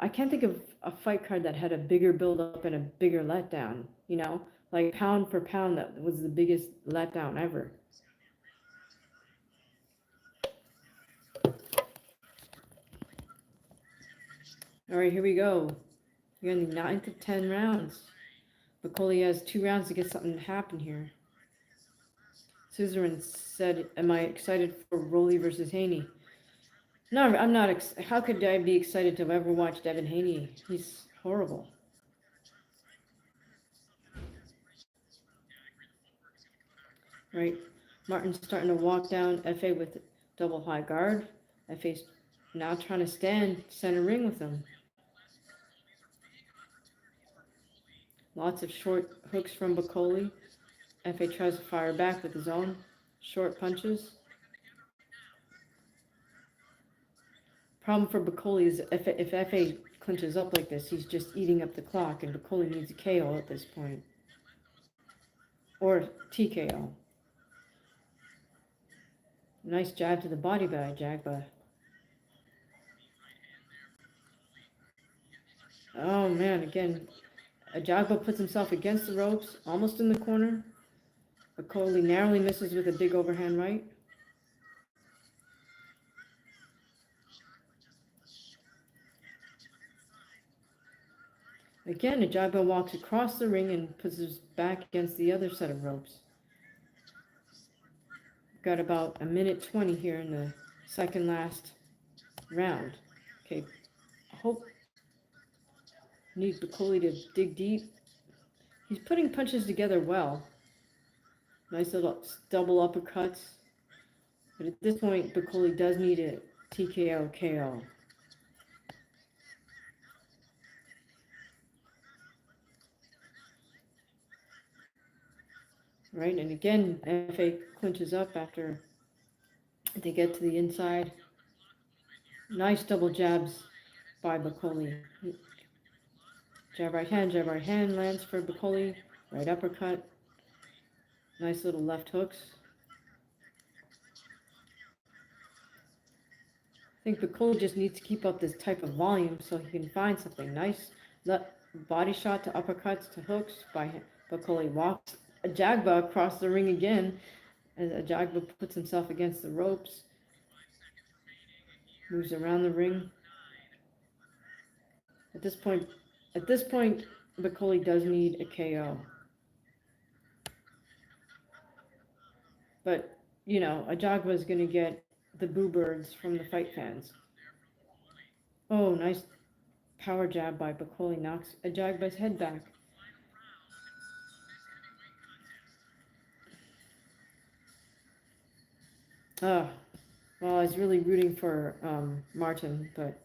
a fight card that had a bigger build up and a bigger letdown, you know? Like pound for pound, that was the biggest letdown ever. All right, here we go. We're in the 9th of 10 rounds. Bakoli has 2 rounds to get something to happen here. Suzerain said, "Am I excited for Rolly versus Haney?" No, I'm not. How could I be excited to ever watch Devin Haney? He's horrible. Right. Martin's starting to walk down FA with double high guard. FA's now trying to stand center ring with him. Lots of short hooks from Bakoli. FA tries to fire back with his own short punches. Problem for Bakoli is if FA clinches up like this, he's just eating up the clock, and Bakoli needs a KO at this point. Or TKO. Nice jab to the body by Ajagba. Oh man, again, Ajagba puts himself against the ropes, almost in the corner. Bakoli narrowly misses with a big overhand right. Again, Ajagba walks across the ring and puts his back against the other set of ropes. Got about a minute 20 here in the second last round. Okay, hope need Bakoli to dig deep. He's putting punches together well. Nice little double uppercuts. But at this point, Bakoli does need a TKO KO. Right, and again, FA clinches up after they get to the inside. Nice double jabs by Bakoli. Jab right hand lands for Bakoli. Right uppercut. Nice little left hooks. I think Bakoli just needs to keep up this type of volume so he can find something nice. Body shot to uppercuts to hooks by Bakoli. Walks Ajagba across the ring again as Ajagba puts himself against the ropes. Moves around the ring. At this point, Bakoli does need a KO. But, you know, Ajagba is going to get the boo birds from the fight fans. Oh, nice power jab by Bakoli. Knocks Ajagba's head back. Well, I was really rooting for Martin, but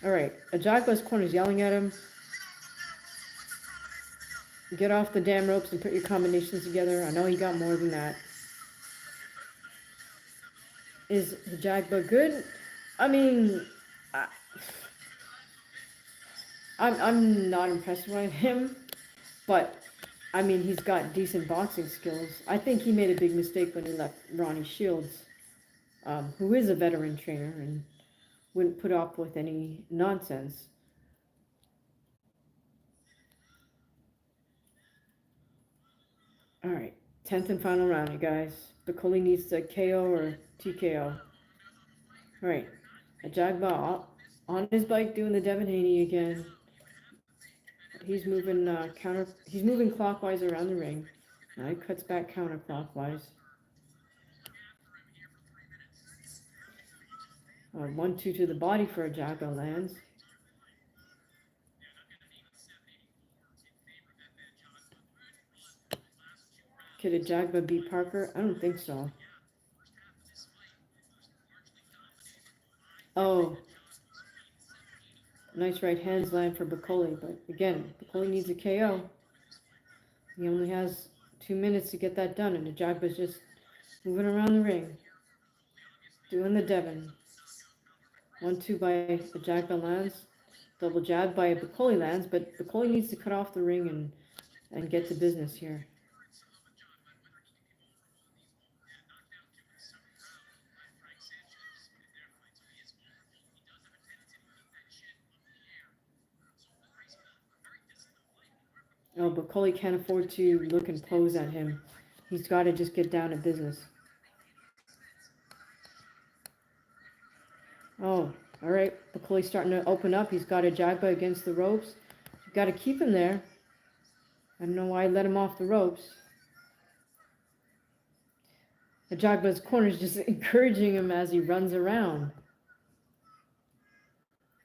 all right. Ajagba's corner is yelling at him. Get off the damn ropes and put your combinations together. I know he got more than that. Is Ajagba good? I mean, I'm not impressed by him, but I mean, he's got decent boxing skills. I think he made a big mistake when he left Ronnie Shields, who is a veteran trainer and wouldn't put up with any nonsense. All right, 10th and final round, you guys. Bakoli needs to KO or TKO. All right, Ajagba on his bike doing the Devin Haney again. He's moving He's moving clockwise around the ring. Now he cuts back counterclockwise. 1-2 to the body for Ajagba lands. Could Ajagba beat Parker? I don't think so. Oh. Nice right hands land for Bakoli, but again, Bakoli needs a KO. He only has 2 minutes to get that done, and Ajagba's just moving around the ring. Doing the Devon. 1-2 by Ajagba lands. Double jab by Bakoli lands, but Bakoli needs to cut off the ring and get to business here. Oh, Bakoli can't afford to look and pose at him. He's got to just get down to business. Oh, all right. Bakoli's starting to open up. He's got Ajagba against the ropes. You've got to keep him there. I don't know why I let him off the ropes. Ajagba's corner is just encouraging him as he runs around.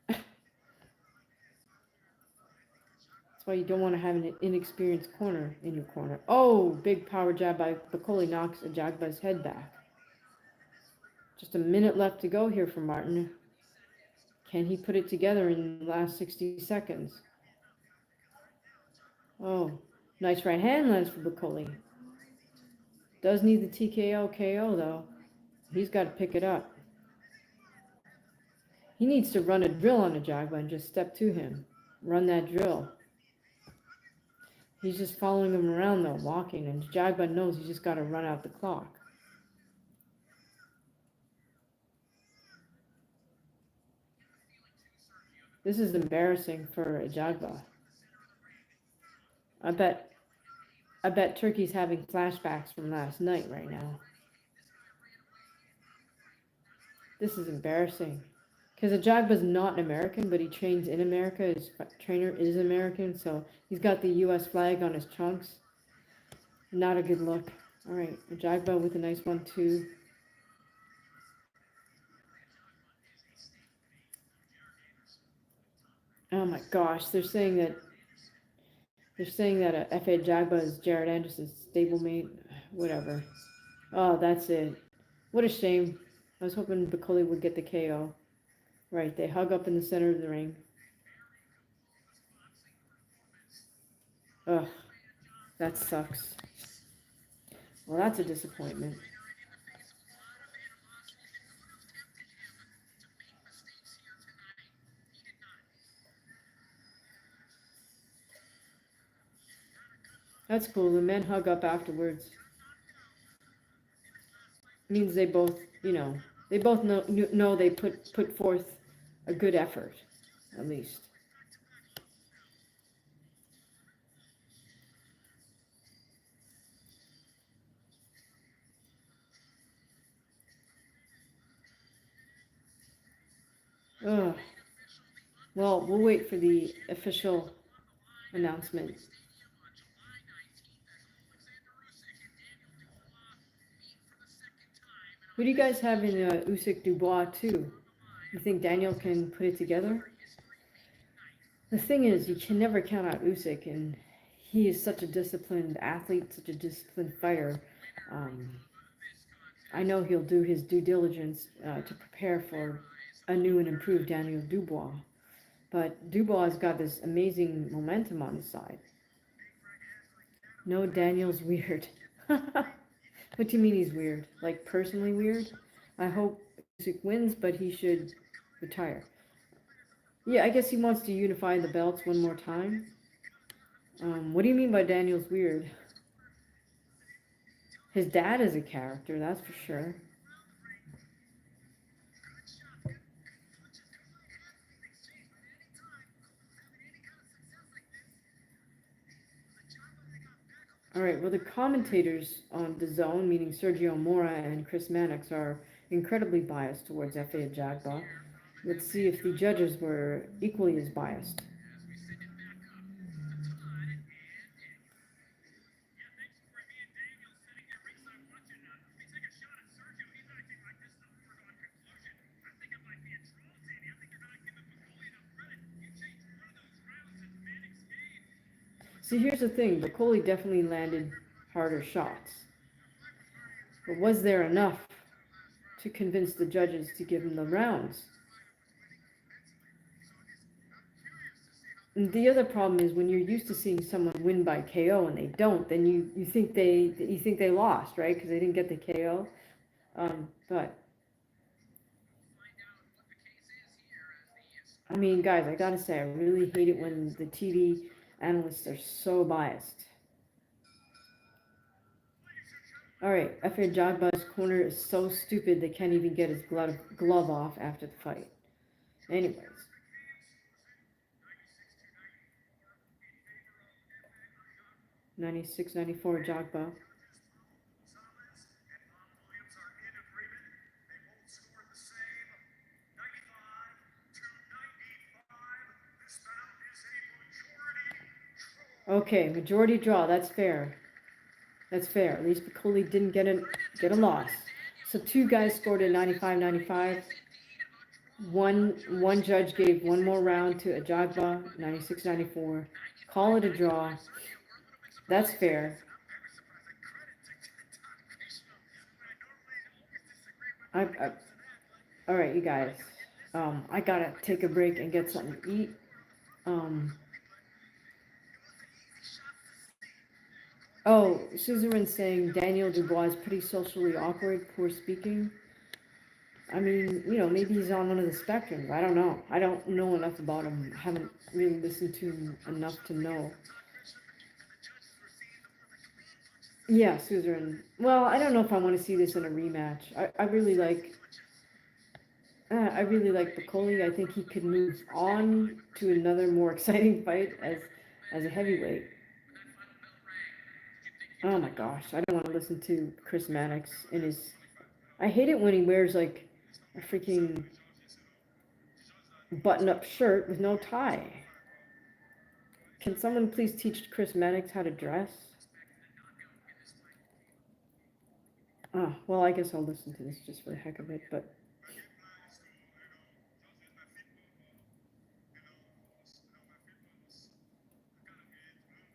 That's why you don't want to have an inexperienced corner in your corner. Oh, big power jab by Bakoli knocks Ajagba's head back. Just a minute left to go here for Martin. Can he put it together in the last 60 seconds? Oh, nice right hand lands for Bakoli. Does need the TKO KO though. He's got to pick it up. He needs to run a drill on Ajagba and just step to him. Run that drill. He's just following him around though, walking, and Ajagba knows he's just got to run out the clock. This is embarrassing for Ajagba. I bet Turkey's having flashbacks from last night right now. This is embarrassing. Because Ajagba's not an American, but he trains in America. His trainer is American, so he's got the U.S. flag on his trunks. Not a good look. All right, Ajagba with a nice 1-2. Oh my gosh, they're saying that F.A. Jagba is Jared Anderson's stablemate. Whatever. Oh, that's it. What a shame. I was hoping Bacoli would get the KO. Right, they hug up in the center of the ring. Ugh, that sucks. Well, that's a disappointment. That's cool. The men hug up afterwards. It means they both, they both know they put forth a good effort, at least. Ugh. Well, we'll wait for the official announcement. Who do you guys have in Usyk Dubois too? You think Daniel can put it together? The thing is, you can never count out Usyk, and he is such a disciplined athlete, such a disciplined fighter. I know he'll do his due diligence to prepare for a new and improved Daniel Dubois. But Dubois has got this amazing momentum on his side. No, Daniel's weird. What do you mean he's weird? Like personally weird? I hope Usyk wins, but he should retire. Yeah, I guess he wants to unify the belts one more time. What do you mean by Daniel's weird? His dad is a character, that's for sure. All right, well, the commentators on the zone, meaning Sergio Mora and Chris Mannix, are incredibly biased towards F.A. Jagba. Let's see if the judges were equally as biased. See, here's the thing. Bacoli definitely landed harder shots. But was there enough to convince the judges to give him the rounds? And the other problem is when you're used to seeing someone win by KO and they don't, then you think they lost, right? Because they didn't get the KO. But I mean, guys, I gotta say, I really hate it when the TV analysts are so biased. All right, F.A. Jagba's corner is so stupid they can't even get his glove off after the fight. Anyways. 96-94 Jagba. Okay, majority draw. That's fair. That's fair. At least Bacoli didn't get a loss. So two guys scored at 95-95. One judge gave one more round to Ajagba, 96-94. Call it a draw. That's fair. All right, you guys. I gotta take a break and get something to eat. Oh, Suzerain's saying Daniel Dubois is pretty socially awkward, poor speaking. I mean, maybe he's on one of the spectrums. I don't know. I don't know enough about him. I haven't really listened to him enough to know. Yeah, Suzerain. Well, I don't know if I want to see this in a rematch. I really like Bacoli. I think he could move on to another more exciting fight as a heavyweight. Oh my gosh, I don't want to listen to Chris Mannix in his. I hate it when he wears like a freaking button-up shirt with no tie. Can someone please teach Chris Mannix how to dress? Well, I guess I'll listen to this just for the heck of it, but.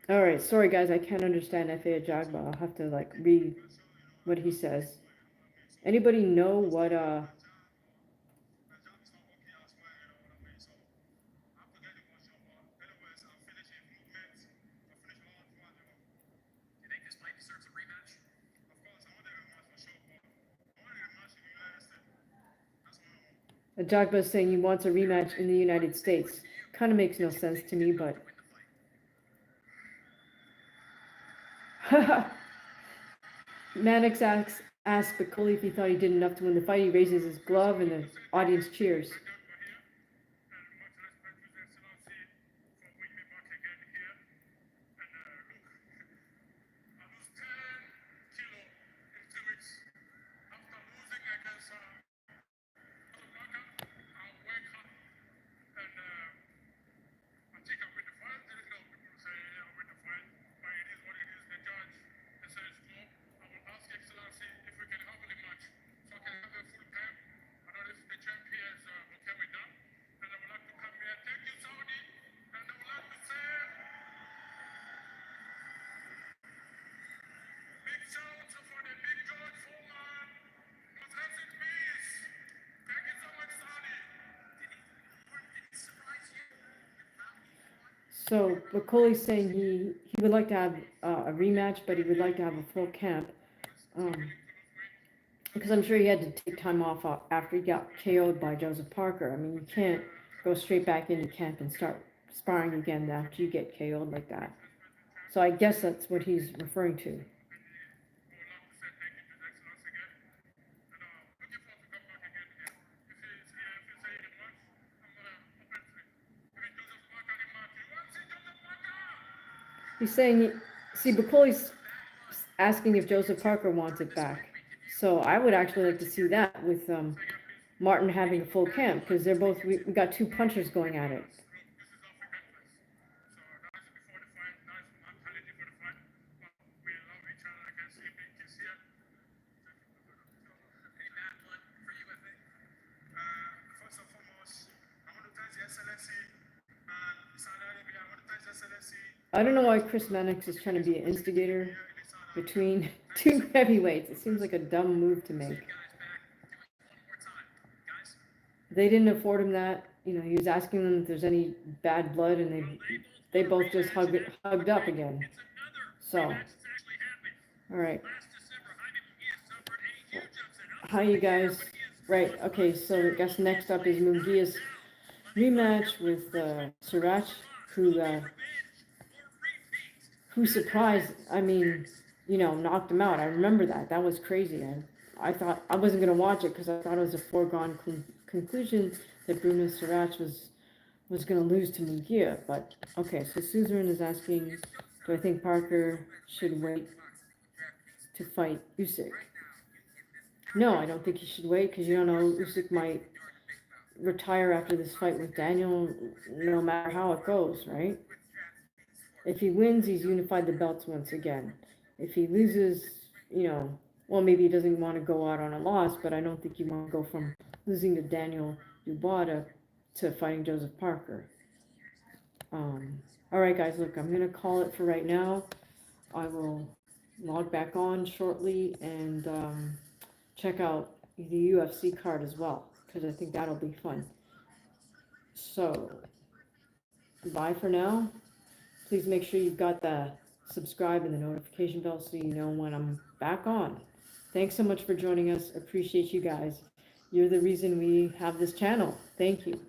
All right, sorry guys, I can't understand F.A. Ajagba. I'll have to like read what he says. Anybody know what Ajagba is saying he wants a rematch in the United States. Kind of makes no sense to me, but. Mannix asks Piccoli if he thought he did enough to win the fight. He raises his glove and the audience cheers. So Piccoli's saying he would like to have a rematch, but he would like to have a full camp. Because I'm sure he had to take time off after he got KO'd by Joseph Parker. I mean, you can't go straight back into camp and start sparring again after you get KO'd like that. So I guess that's what he's referring to. He's saying, see, Piccoli's asking if Joseph Parker wants it back. So I would actually like to see that with Martin having a full camp, because they're both, we got two punchers going at it. I don't know why Chris Mannix is trying to be an instigator between two heavyweights. It seems like a dumb move to make. They didn't afford him that. You know, he was asking them if there's any bad blood, and they both just hugged up again. So, all right. Hi, you guys. Right. Okay. So I guess next up is Munguia's rematch with Sriracha, who surprised. I mean, you know, knocked him out. I remember that. That was crazy. I thought I wasn't gonna watch it because I thought it was a foregone conclusion that Bruno Sriracha was gonna lose to Munguia. But okay. So Suzerain is asking, do I think Parker should wait to fight Usyk? No, I don't think he should wait because you don't know, Usyk might retire after this fight with Daniel, no matter how it goes, right? If he wins, he's unified the belts once again. If he loses, you know, well, maybe he doesn't want to go out on a loss, but I don't think you want to go from losing to Daniel Dubois to fighting Joseph Parker. All right, guys, look, I'm going to call it for right now. I will log back on shortly and check out the UFC card as well, because I think that'll be fun. So, bye for now. Please make sure you've got the subscribe and the notification bell so you know when I'm back on. Thanks so much for joining us. Appreciate you guys. You're the reason we have this channel. Thank you.